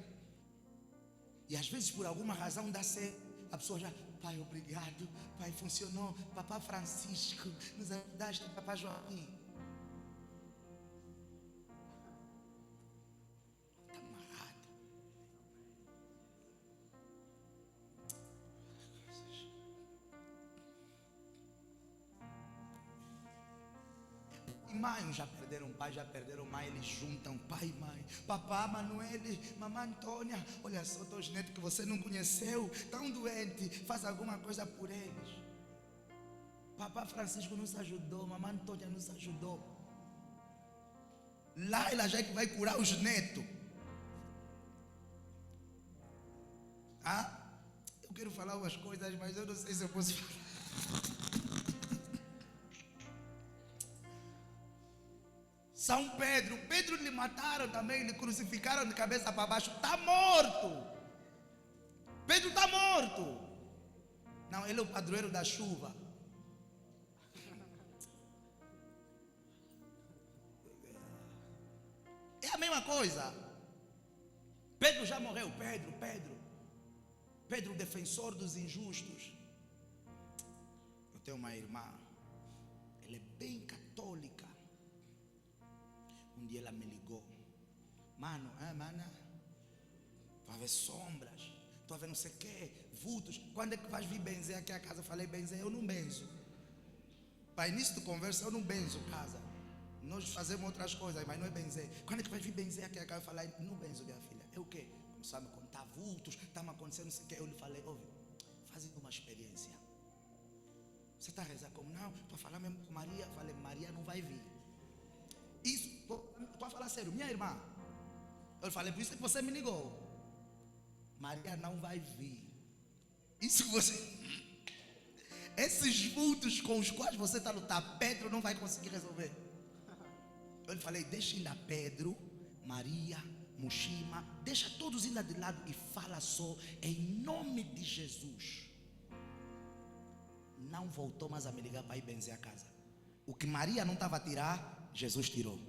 E às vezes por alguma razão dá certo. A pessoa já, pai, obrigado. Pai, funcionou. Papá Francisco, nos ajudaste, papá Joaquim. Mãe já perderam pai, já perderam mãe, eles juntam pai e mãe. Papá Manuel, mamãe Antônia, olha só, teus netos que você não conheceu, estão doentes, faz alguma coisa por eles. Papá Francisco nos ajudou, mamãe Antônia nos ajudou. Lá ela já é que vai curar os netos. Eu quero falar umas coisas, mas eu não sei se eu posso falar. São Pedro lhe mataram também, lhe crucificaram de cabeça para baixo, está morto. Pedro está morto. Não, ele é o padroeiro da chuva. É a mesma coisa. Pedro já morreu, Pedro, defensor dos injustos. Eu tenho uma irmã, ela é bem católica. Um dia ela me ligou, mano, estou a ver sombras, estou a ver não sei o que, vultos. Quando é que vais vir benzer aqui a casa? Eu falei, benzer, eu não benzo. Para início de conversa, eu não benzo casa. Nós fazemos outras coisas, mas não é benzer. Quando é que vais vir benzer aqui a casa? Eu falei, não benzo, minha filha. É o quê? Começou a me contar vultos, está me acontecendo não sei o que. Eu lhe falei, ouve, faz uma experiência. Você está a rezar como? Não, estou a falar mesmo com Maria. Eu falei, Maria não vai vir. Isso, estou a falar sério, minha irmã. Eu falei, por isso que você me ligou. Maria não vai vir. Isso você. Esses vultos com os quais você está a lutar, Pedro não vai conseguir resolver. Eu lhe falei, deixa ir lá Pedro, Maria, Mushima, deixa todos ir lá de lado e fala só em nome de Jesus. Não voltou mais a me ligar para ir benzer a casa. O que Maria não estava a tirar, Jesus tirou.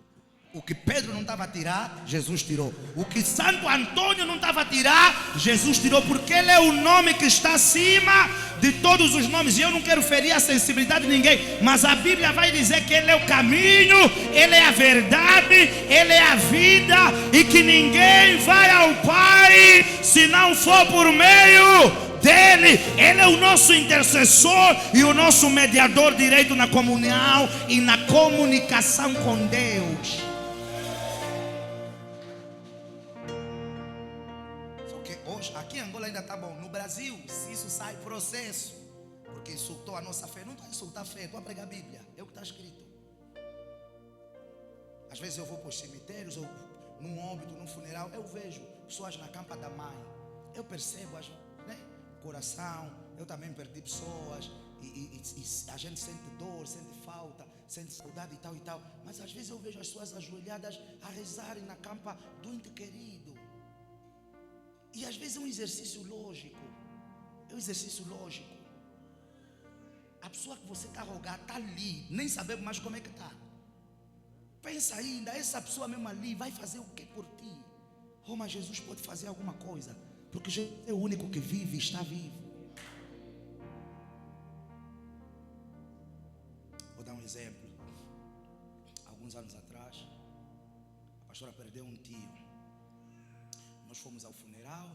O que Pedro não estava a tirar, Jesus tirou. O que Santo Antônio não estava a tirar, Jesus tirou, porque ele é o nome que está acima de todos os nomes. E eu não quero ferir a sensibilidade de ninguém, mas a Bíblia vai dizer que ele é o caminho, ele é a verdade, ele é a vida, e que ninguém vai ao Pai se não for por meio dele. Ele é o nosso intercessor e o nosso mediador direito na comunhão e na comunicação com Deus. Só que hoje, aqui em Angola ainda está bom. No Brasil, se isso sai, processo. Porque insultou a nossa fé. Não estou a insultar a fé, estou a pregar a Bíblia. É o que está escrito. Às vezes eu vou para os cemitérios, ou num óbito, num funeral, eu vejo pessoas na campa da mãe. Eu percebo as, né? Coração, eu também perdi pessoas e a gente sente dor, sente falta, sente saudade e tal, mas às vezes eu vejo as pessoas ajoelhadas a rezarem na campa do ente querido, e às vezes é um exercício lógico, a pessoa que você está a rogar está ali, nem sabemos mais como é que está. Pensa ainda, essa pessoa mesmo ali vai fazer o que por ti? Mas Jesus pode fazer alguma coisa, porque Jesus é o único que vive e está vivo. Vou dar um exemplo. Alguns anos atrás, a pastora perdeu um tio. Nós fomos ao funeral.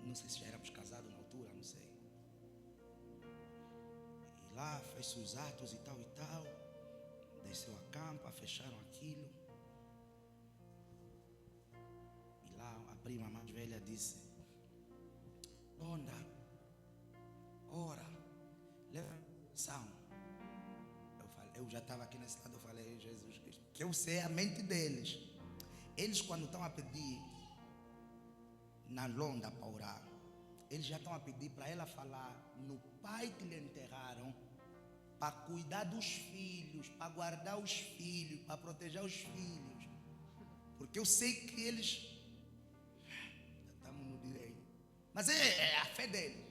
Não sei se já éramos casados na altura, não sei. E lá fez os atos e tal. Desceu a campa, fecharam aquilo. A prima mais velha disse: Onda, ora, leva atenção. Eu já estava aqui nesse lado, eu falei, Jesus Cristo, que eu sei a mente deles. Eles quando estão a pedir na londa para orar, eles já estão a pedir para ela falar no pai que lhe enterraram, para cuidar dos filhos, para guardar os filhos, para proteger os filhos. Porque eu sei que eles estamos no direito. Mas é a fé deles.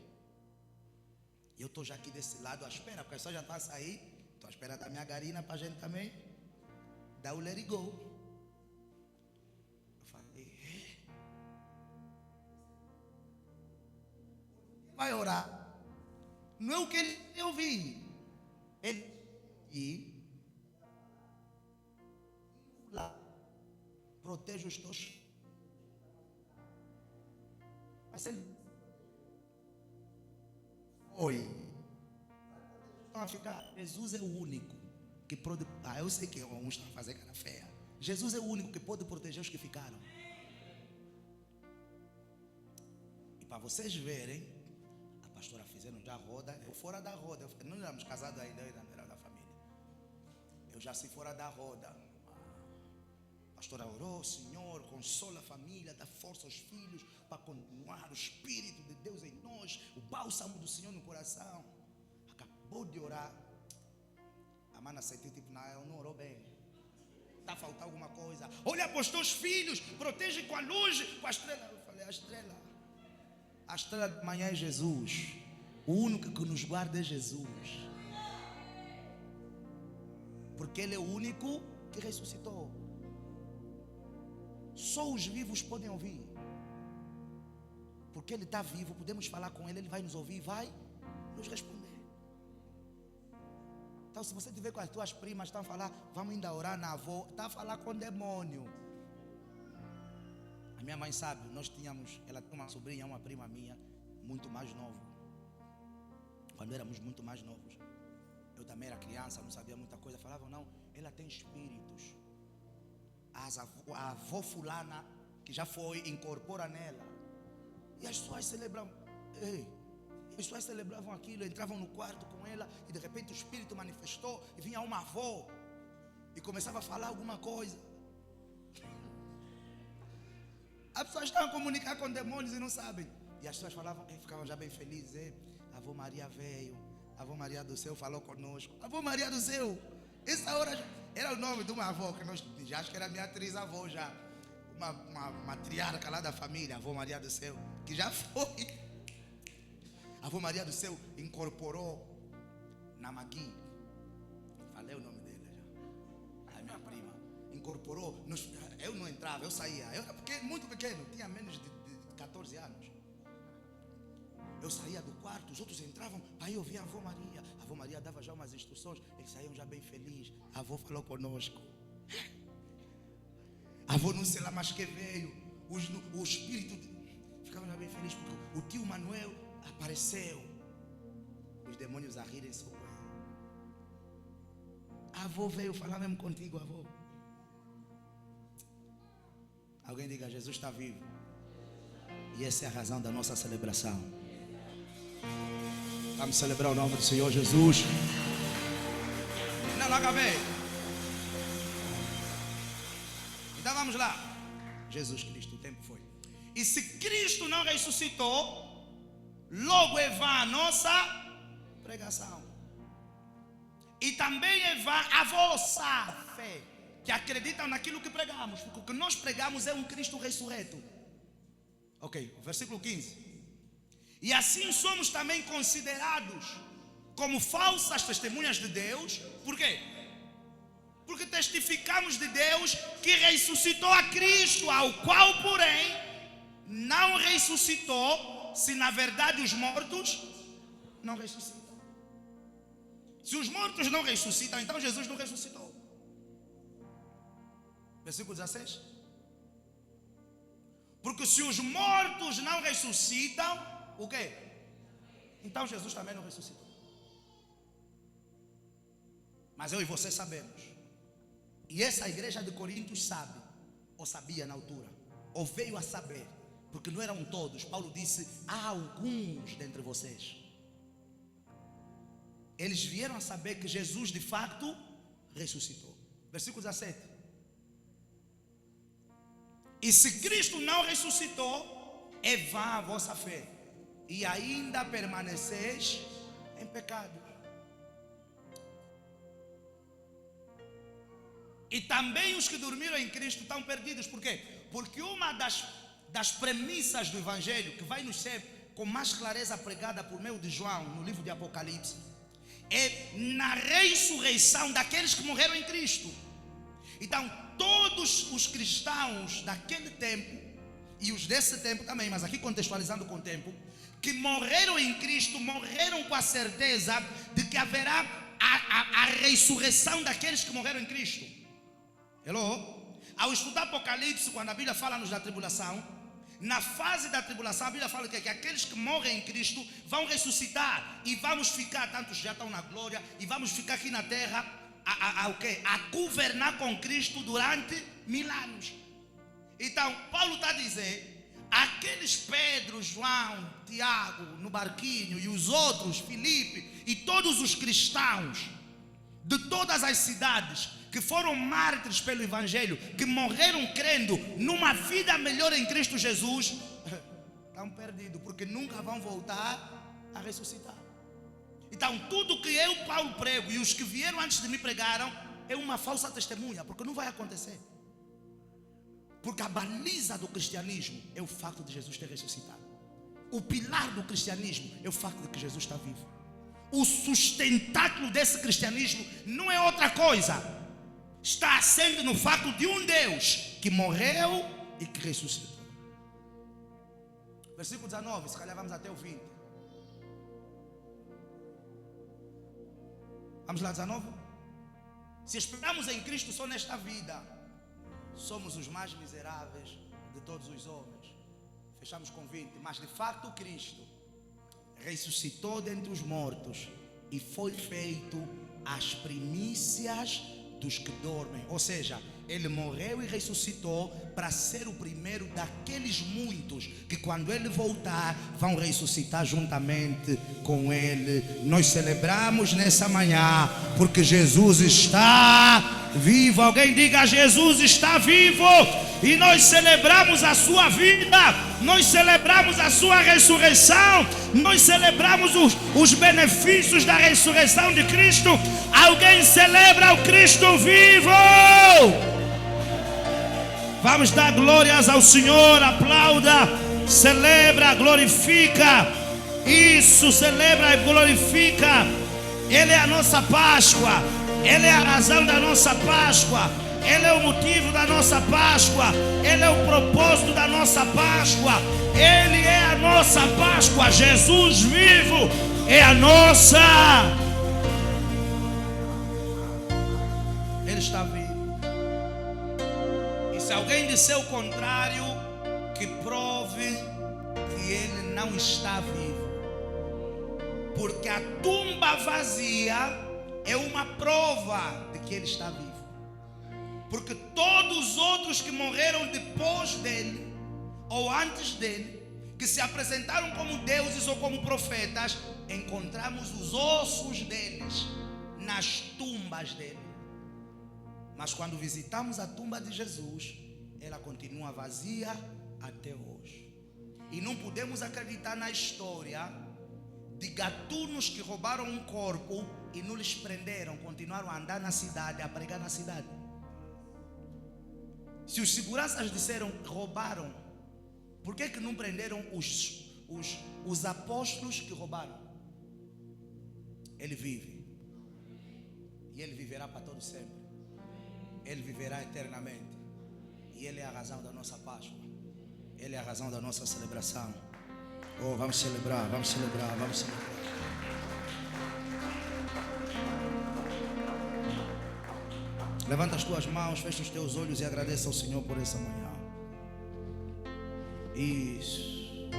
E eu estou já aqui desse lado à espera, porque só já está a sair. Estou à espera da minha garina para a gente também dar o let it go. Eu falei, vai orar. Não é o que ele ouviu. Ele lá protege os teus. Mas ele foi. Então ficar. Jesus é o único que pode. Eu sei que alguns estão a fazer cara feia. Jesus é o único que pode proteger os que ficaram. E para vocês verem, a pastora fizeram já a roda. Eu fora da roda. Não éramos casados ainda, eu não era da família. Eu já sei fora da roda. A pastora orou, Senhor, consola a família, dá força aos filhos para continuar o Espírito de Deus em nós, o bálsamo do Senhor no coração. Acabou de orar. A mana senti tipo, não, não orou bem. Está a faltar alguma coisa. Olha para os teus filhos, protege com a luz, com a estrela. Eu falei, a estrela de manhã é Jesus. O único que nos guarda é Jesus. Porque Ele é o único que ressuscitou. Só os vivos podem ouvir. Porque Ele está vivo, podemos falar com Ele, Ele vai nos ouvir e vai nos responder. Então, se você tiver com as tuas primas, estão a falar, vamos ainda orar na avó, está a falar com o demônio. A minha mãe sabe, ela tem uma sobrinha, uma prima minha, muito mais nova. Quando éramos muito mais novos, eu também era criança, não sabia muita coisa. Falavam, não, ela tem espíritos. A avó fulana, que já foi, incorpora nela. E as pessoas celebravam. As pessoas celebravam aquilo, entravam no quarto com ela e de repente o espírito manifestou e vinha uma avó e começava a falar alguma coisa. As pessoas estavam a comunicar com demônios e não sabem. E as pessoas falavam, ficavam já bem felizes. A avó Maria veio, a avó Maria do Céu falou conosco. A avó Maria do Céu, essa hora era o nome de uma avó que nós já acho que era minha atriz avó já. Uma triarca lá da família, a avó Maria do Céu, que já foi. A avó Maria do Céu incorporou na Magui. Falei o nome dela já. A minha prima incorporou. Eu não entrava, eu saía. Eu era muito pequeno, tinha menos de 14 anos. Eu saía do quarto, os outros entravam. Aí eu via a avó Maria. A avó Maria dava já umas instruções. Eles saíam já bem felizes. A avó falou conosco. A avó não sei lá mais que veio. O espírito ficava já bem feliz porque o tio Manuel apareceu. Os demônios a rirem sobre ele. A avó veio falar mesmo contigo, avó. Alguém diga, Jesus está vivo. E essa é a razão da nossa celebração. Vamos celebrar o nome do Senhor Jesus. Não, acabei. Então vamos lá. Jesus Cristo, o tempo foi. E se Cristo não ressuscitou, logo é vã a nossa pregação. E também é vã a vossa fé, que acreditam naquilo que pregamos. Porque o que nós pregamos é um Cristo ressurreto. Ok, versículo 15. E assim somos também considerados como falsas testemunhas de Deus. Por quê? Porque testificamos de Deus que ressuscitou a Cristo, ao qual, porém, não ressuscitou, se na verdade os mortos não ressuscitam. Se os mortos não ressuscitam, então Jesus não ressuscitou. Versículo 16. Porque se os mortos não ressuscitam, o quê? Então Jesus também não ressuscitou. Mas eu e você sabemos. E essa igreja de Corinto sabe, ou sabia na altura, ou veio a saber, porque não eram todos. Paulo disse, há alguns dentre vocês eles vieram a saber que Jesus de facto ressuscitou. Versículo 17. E se Cristo não ressuscitou, é vã a vossa fé, e ainda permaneceis em pecado. E também os que dormiram em Cristo estão perdidos. Por quê? Porque uma das premissas do Evangelho, que vai nos ser com mais clareza pregada por meio de João, no livro de Apocalipse, é na ressurreição daqueles que morreram em Cristo. Então, todos os cristãos daquele tempo, e os desse tempo também, mas aqui contextualizando com o tempo, que morreram em Cristo, morreram com a certeza de que haverá a ressurreição daqueles que morreram em Cristo. Hello? Ao estudar Apocalipse, quando a Bíblia fala-nos da tribulação, na fase da tribulação, a Bíblia fala que aqueles que morrem em Cristo vão ressuscitar e vamos ficar, tantos já estão na glória, e vamos ficar aqui na terra a governar com Cristo durante 1000 anos. Então, Paulo está a dizer, aqueles Pedro, João, Tiago, no barquinho, e os outros, Filipe, e todos os cristãos de todas as cidades que foram mártires pelo Evangelho, que morreram crendo numa vida melhor em Cristo Jesus, estão perdidos, porque nunca vão voltar a ressuscitar. Então tudo que eu, Paulo, prego, e os que vieram antes de mim pregaram, é uma falsa testemunha, porque não vai acontecer. Porque a baliza do cristianismo é o facto de Jesus ter ressuscitado. O pilar do cristianismo é o facto de que Jesus está vivo. O sustentáculo desse cristianismo não é outra coisa. Está assente no facto de um Deus que morreu e que ressuscitou. Versículo 19, se calhar vamos até o 20. Vamos lá, 19? Se esperamos em Cristo só nesta vida, somos os mais miseráveis de todos os homens. Fechamos com 20. Mas de facto Cristo ressuscitou dentre os mortos e foi feito as primícias dos que dormem. Ou seja, ele morreu e ressuscitou para ser o primeiro daqueles muitos que quando ele voltar vão ressuscitar juntamente com ele. Nós celebramos nessa manhã porque Jesus está vivo. Alguém diga: Jesus está vivo. E nós celebramos a sua vida, nós celebramos a sua ressurreição, nós celebramos os benefícios da ressurreição de Cristo. Alguém celebra o Cristo vivo? Vamos dar glórias ao Senhor, aplauda, celebra, glorifica. Isso, celebra e glorifica. Ele é a nossa Páscoa, Ele é a razão da nossa Páscoa, Ele é o motivo da nossa Páscoa, Ele é o propósito da nossa Páscoa, Ele é a nossa Páscoa. Jesus vivo é a nossa. Ele está vivo. E se alguém disser o contrário, que prove que Ele não está vivo. Porque a tumba vazia é uma prova de que Ele está vivo. Porque todos os outros que morreram depois dele, ou antes dele, que se apresentaram como deuses ou como profetas, encontramos os ossos deles nas tumbas dele. Mas quando visitamos a tumba de Jesus, ela continua vazia até hoje. E não podemos acreditar na história de gatunos que roubaram um corpo e não lhes prenderam, continuaram a andar na cidade, a pregar na cidade. Se os seguranças disseram roubaram, por que não prenderam os apóstolos que roubaram? Ele vive. E Ele viverá para todo sempre. Ele viverá eternamente. E Ele é a razão da nossa Páscoa. Ele é a razão da nossa celebração. Oh, vamos celebrar, vamos celebrar, vamos celebrar. Levanta as tuas mãos, fecha os teus olhos e agradeça ao Senhor por essa manhã. Isso.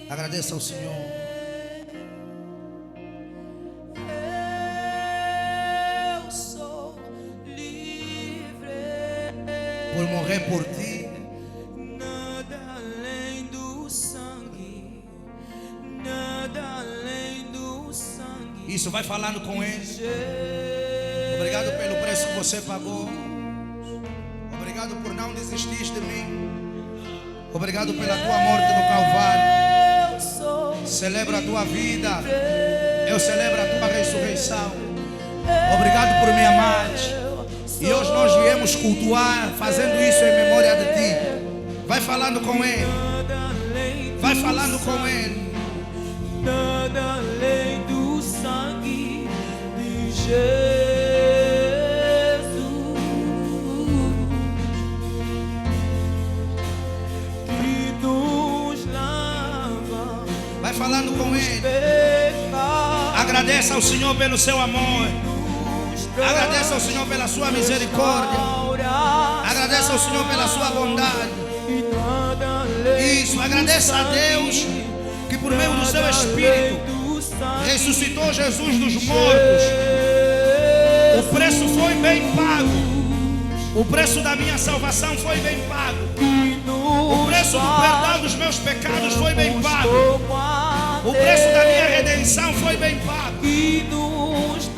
Agradeça ao Senhor. Eu sou livre por morrer por ti. Nada além do sangue, Isso, vai falando com Ele. Obrigado pelo preço que você pagou. Obrigado por não desistir de mim. Obrigado pela tua morte no Calvário. Celebro a tua vida. Eu celebro a tua ressurreição. Obrigado por me amar. E hoje nós viemos cultuar, fazendo isso em memória de ti. Vai falando com Ele. Vai falando com Ele. Nada além do sangue de Jesus que nos lava. Vai falando com Ele. Agradeça ao Senhor pelo seu amor. Agradeça ao Senhor pela sua misericórdia. Agradeça ao Senhor pela sua bondade. Isso, agradeça a Deus que por meio do seu Espírito ressuscitou Jesus dos mortos. O preço foi bem pago. O preço da minha salvação foi bem pago. O preço do perdão dos meus pecados foi bem pago. O preço da minha redenção foi bem pago.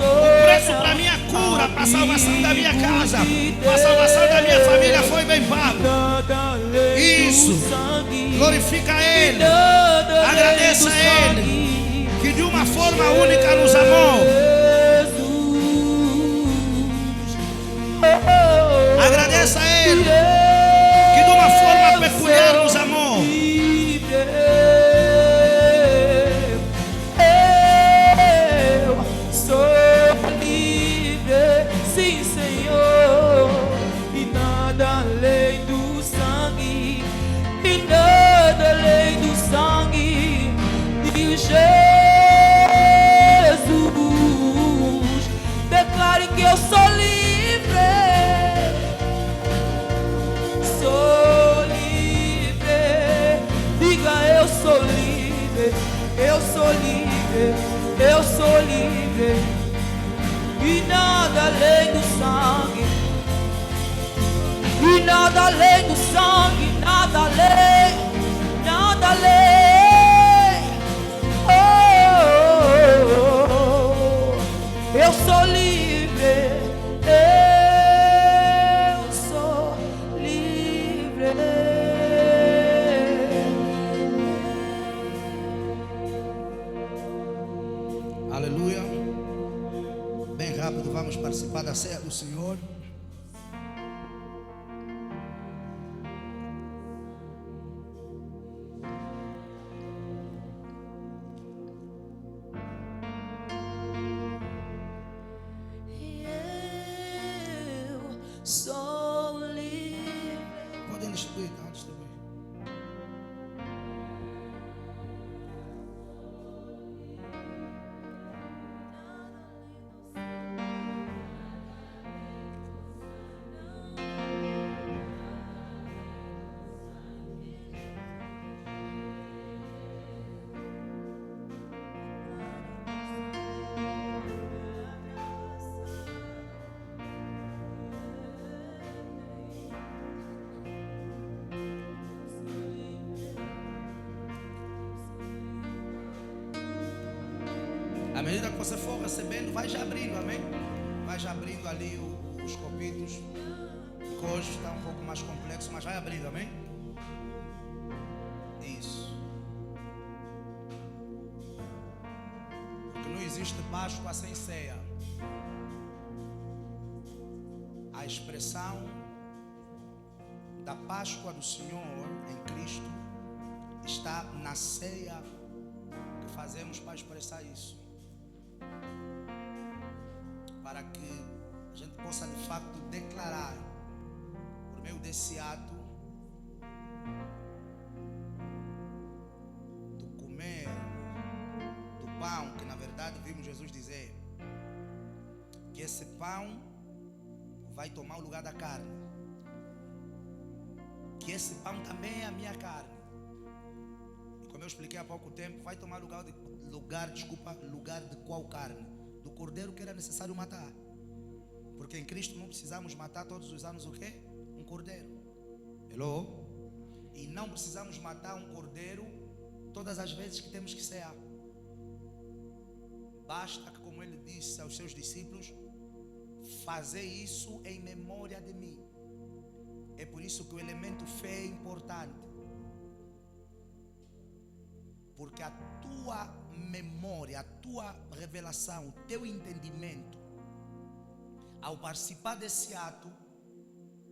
O preço para a minha cura, para a salvação da minha casa, para a salvação da minha família foi bem pago. Isso, glorifica a Ele, agradeça a Ele, que de uma forma única nos amou. Agradeça a Ele, que de uma forma peculiar nos amou. Sim, Senhor, e nada além do sangue, e nada além do sangue de Jesus. Declare que eu sou livre, sou livre. Diga: eu sou livre, eu sou livre, eu sou livre. E nada além do sangue, e nada além do sangue, nada além, nada além. Eu sou livre, eu sou livre. Aleluia. Bem rápido, vamos participar da ceia do Senhor. Eu sou livre. Podem distribuir, tá? Distribuir. À medida que você for recebendo, vai já abrindo, amém? Vai já abrindo ali os copitos, que hoje está um pouco mais complexo, mas vai abrindo, amém? Isso. Porque não existe Páscoa sem ceia. A expressão da Páscoa do Senhor em Cristo está na ceia que fazemos para expressar isso. Para que a gente possa de fato declarar, por meio desse ato, do comer do pão, que na verdade vimos Jesus dizer que esse pão vai tomar o lugar da carne, que esse pão também é a minha carne, e como eu expliquei há pouco tempo, vai tomar lugar de qual carne? Do cordeiro que era necessário matar. Porque em Cristo não precisamos matar todos os anos o quê? Um cordeiro. Hello? E não precisamos matar um cordeiro todas as vezes que temos que cear. Basta que disse aos seus discípulos: fazer isso em memória de mim. É por isso que o elemento fé é importante. Porque a tua memória, a tua revelação, o teu entendimento, ao participar desse ato,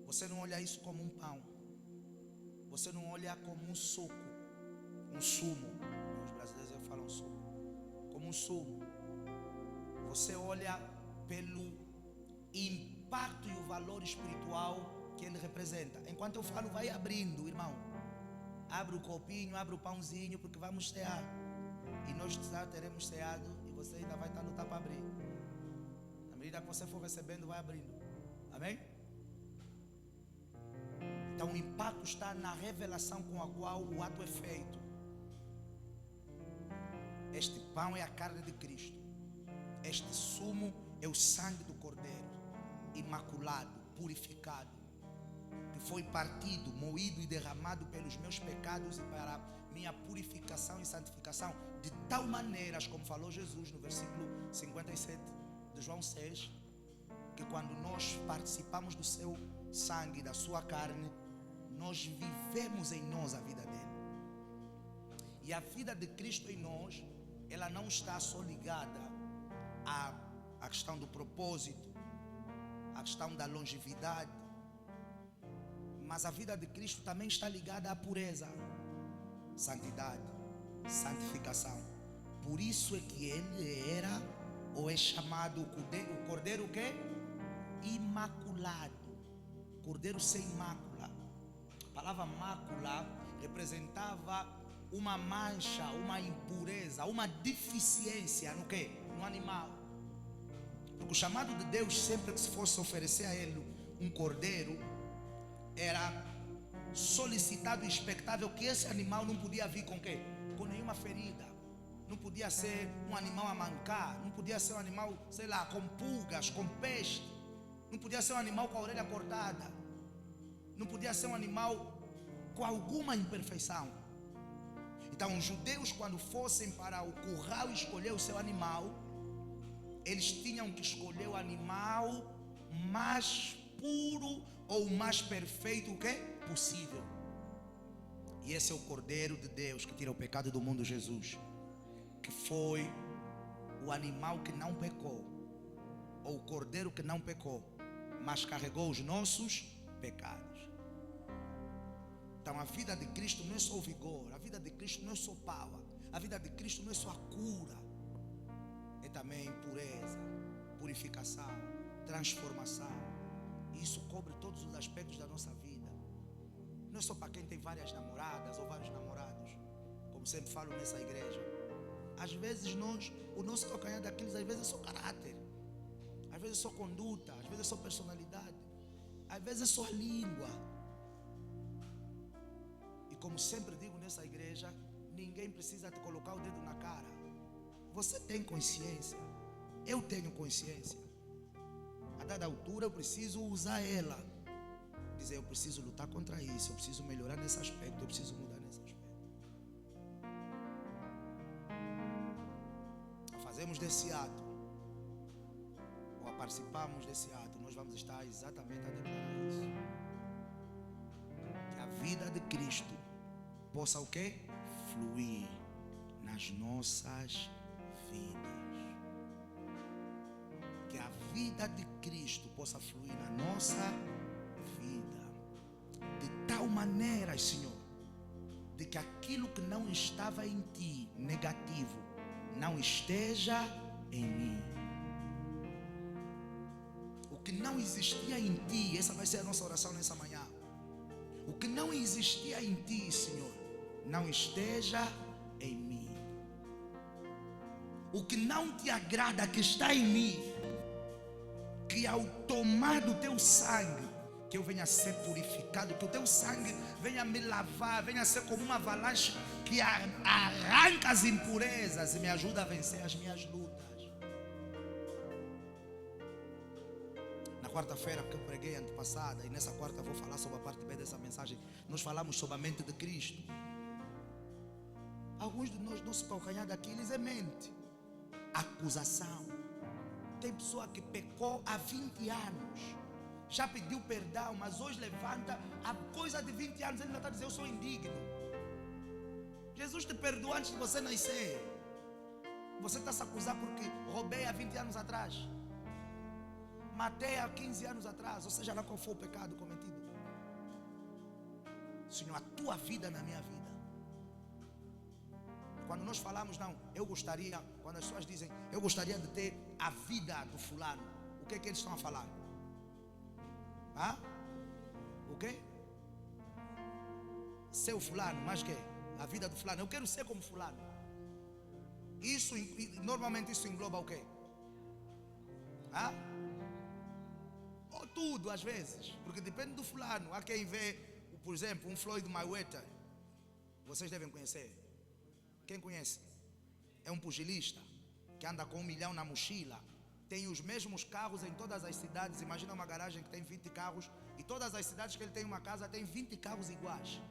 você não olha isso como um pão. Você não olha como um suco, um sumo. Os brasileiros falam suco. Como um sumo. Você olha pelo impacto e o valor espiritual que ele representa. Enquanto eu falo, vai abrindo, irmão. Abre o copinho, abre o pãozinho, porque vamos cear. E nós já teremos ceado e você ainda vai estar lutando para abrir. Na medida que você for recebendo, vai abrindo. Amém? Então o impacto está na revelação com a qual o ato é feito. Este pão é a carne de Cristo. Este sumo é o sangue do Cordeiro, imaculado, purificado, que foi partido, moído e derramado pelos meus pecados e para minha purificação e santificação, de tal maneira, como falou Jesus no versículo 57 de João 6, que quando nós participamos do seu sangue, da sua carne, nós vivemos em nós a vida dele. E a vida de Cristo em nós, ela não está só ligada à questão do propósito, à questão da longevidade, mas a vida de Cristo também está ligada à pureza, santidade, santificação. Por isso é que ele era, ou é chamado o Cordeiro o quê? Imaculado. Cordeiro sem mácula. A palavra mácula representava uma mancha, uma impureza, uma deficiência no quê? No animal. Porque o chamado de Deus, sempre que se fosse oferecer a ele um cordeiro, era solicitado e expectável que esse animal não podia vir com quê? Com nenhuma ferida. Não podia ser um animal a mancar, não podia ser um animal, sei lá, com pulgas, com peste. Não podia ser um animal com a orelha cortada. Não podia ser um animal com alguma imperfeição. Então os judeus, quando fossem para o curral escolher o seu animal, eles tinham que escolher o animal mais puro ou mais perfeito possível. E esse é o Cordeiro de Deus que tira o pecado do mundo, Jesus, que foi o animal que não pecou, ou o Cordeiro que não pecou, mas carregou os nossos pecados. Então a vida de Cristo não é só o vigor, a vida de Cristo não é só power, a vida de Cristo não é só a cura, é também pureza, purificação, transformação. E isso cobre todos os aspectos da nossa vida. Não é só para quem tem várias namoradas ou vários namorados, como sempre falo nessa igreja. Às vezes o nosso calcanhar daqueles, às vezes é só caráter, às vezes é só conduta, às vezes é só personalidade, às vezes é só língua. E como sempre digo nessa igreja, ninguém precisa te colocar o dedo na cara. Você tem consciência, eu tenho consciência. A dada altura eu preciso usar ela, dizer, eu preciso lutar contra isso, eu preciso melhorar nesse aspecto, eu preciso mudar nesse aspecto. Fazemos desse ato, ou a participamos desse ato, nós vamos estar exatamente a declarar isso. Que a vida de Cristo possa o quê? Fluir nas nossas vidas. Que a vida de Cristo possa fluir na nossa vida, de tal maneira, Senhor, de que aquilo que não estava em ti, negativo, não esteja em mim. O que não existia em ti, essa vai ser a nossa oração nessa manhã. O que não existia em ti, Senhor, não esteja em mim. O que não te agrada, que está em mim, que ao tomar do teu sangue, que eu venha a ser purificado, que o teu sangue venha me lavar, venha a ser como uma avalanche que arranca as impurezas e me ajuda a vencer as minhas lutas. Na quarta-feira que eu preguei antepassada, e nessa quarta eu vou falar sobre a parte B dessa mensagem, nós falamos sobre a mente de Cristo. Alguns de nós, nosso calcanhar daqueles é mente, acusação, Tem pessoa que pecou há 20 anos, já pediu perdão, mas hoje levanta a coisa de 20 anos, ele ainda está a dizer: eu sou indigno. Jesus te perdoou antes de você nascer. Você está a se acusar porque roubei há 20 anos atrás, matei há 15 anos atrás, ou seja, lá qual foi o pecado cometido. Senhor, a tua vida na minha vida. Quando nós falamos, não, eu gostaria, quando as pessoas dizem, eu gostaria de ter a vida do fulano, o que é que eles estão a falar? O quê? Ser o fulano, mas que? A vida do fulano, eu quero ser como fulano. Isso, normalmente isso engloba o quê? Ou tudo às vezes, porque depende do fulano. Há quem vê, por exemplo, um Floyd Mayweather, vocês devem conhecer. Quem conhece? É um pugilista que anda com 1 milhão na mochila, tem os mesmos carros em todas as cidades. Imagina uma garagem que tem 20 carros, e todas as cidades que ele tem uma casa tem 20 carros iguais.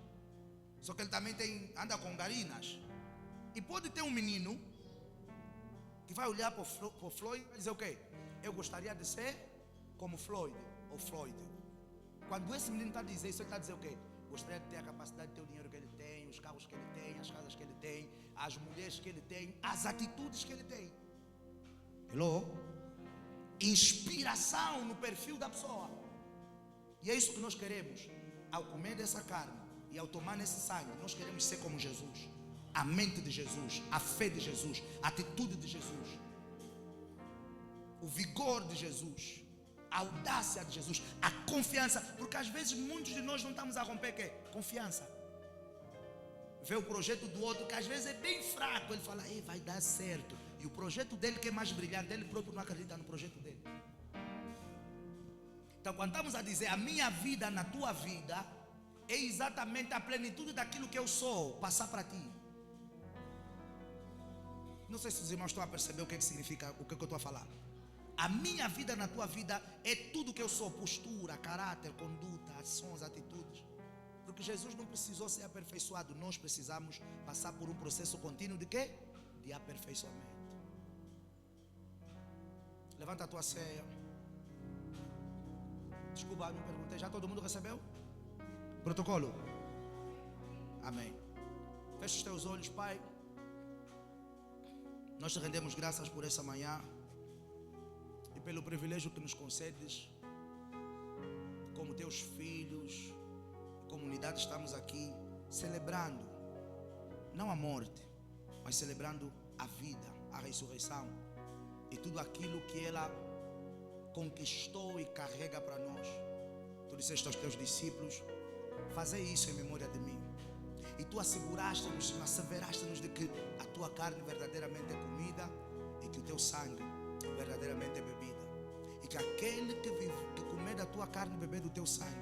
Só que ele também anda com garinas. E pode ter um menino que vai olhar para o Floyd e dizer: o quê? Eu gostaria de ser como Floyd, ou Floyd. Quando esse menino está a dizer isso, ele está a dizer o quê? Gostaria de ter a capacidade de ter o dinheiro que ele tem, os carros que ele tem, as casas que ele tem, as mulheres que ele tem, as atitudes que ele tem. Hello? Inspiração no perfil da pessoa. E é isso que nós queremos. Ao comer dessa carne e ao tomar nesse sangue, nós queremos ser como Jesus. A mente de Jesus, a fé de Jesus, a atitude de Jesus, o vigor de Jesus, a audácia de Jesus, a confiança. Porque às vezes muitos de nós não estamos a romper quê? Confiança. Vê o projeto do outro que às vezes é bem fraco, ele fala: ei, vai dar certo. E o projeto dele que é mais brilhante, ele próprio não acredita no projeto dele. Então quando estamos a dizer a minha vida na tua vida, é exatamente a plenitude daquilo que eu sou, passar para ti. Não sei se os irmãos estão a perceber o que significa, o que eu estou a falar. A minha vida na tua vida é tudo que eu sou: postura, caráter, conduta, ações, atitudes. Porque Jesus não precisou ser aperfeiçoado, nós precisamos passar por um processo contínuo de quê? De aperfeiçoamento. Levanta a tua ceia. Desculpa, não perguntei, já todo mundo recebeu? Protocolo? Amém. Fecha os teus olhos, Pai. Nós te rendemos graças por essa manhã e pelo privilégio que nos concedes. Como teus filhos, comunidade, estamos aqui celebrando não a morte, mas celebrando a vida, a ressurreição e tudo aquilo que ela conquistou e carrega para nós. Tu disseste aos teus discípulos: fazei isso em memória de mim. E tu asseguraste-nos, asseveraste-nos de que a tua carne verdadeiramente é comida e que o teu sangue verdadeiramente é bebida. E que aquele que comer da tua carne e beber do teu sangue,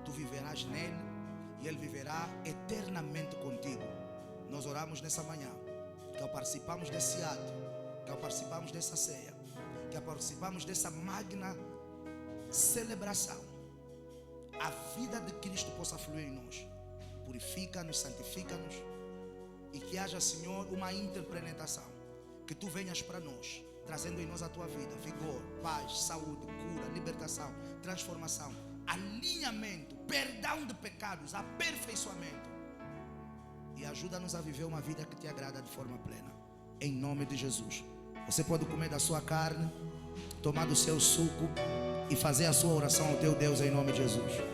tu viverás nele e ele viverá eternamente contigo. Nós oramos nessa manhã que ao participarmos desse ato, que ao participarmos dessa ceia, que ao participarmos dessa magna celebração, a vida de Cristo possa fluir em nós. Purifica-nos, santifica-nos e que haja, Senhor, uma interpenetração, que tu venhas para nós, trazendo em nós a tua vida, vigor, paz, saúde, cura, libertação, transformação, alinhamento, perdão de pecados, aperfeiçoamento, e ajuda-nos a viver uma vida que te agrada de forma plena, em nome de Jesus. Você pode comer da sua carne, tomar do seu suco e fazer a sua oração ao teu Deus em nome de Jesus.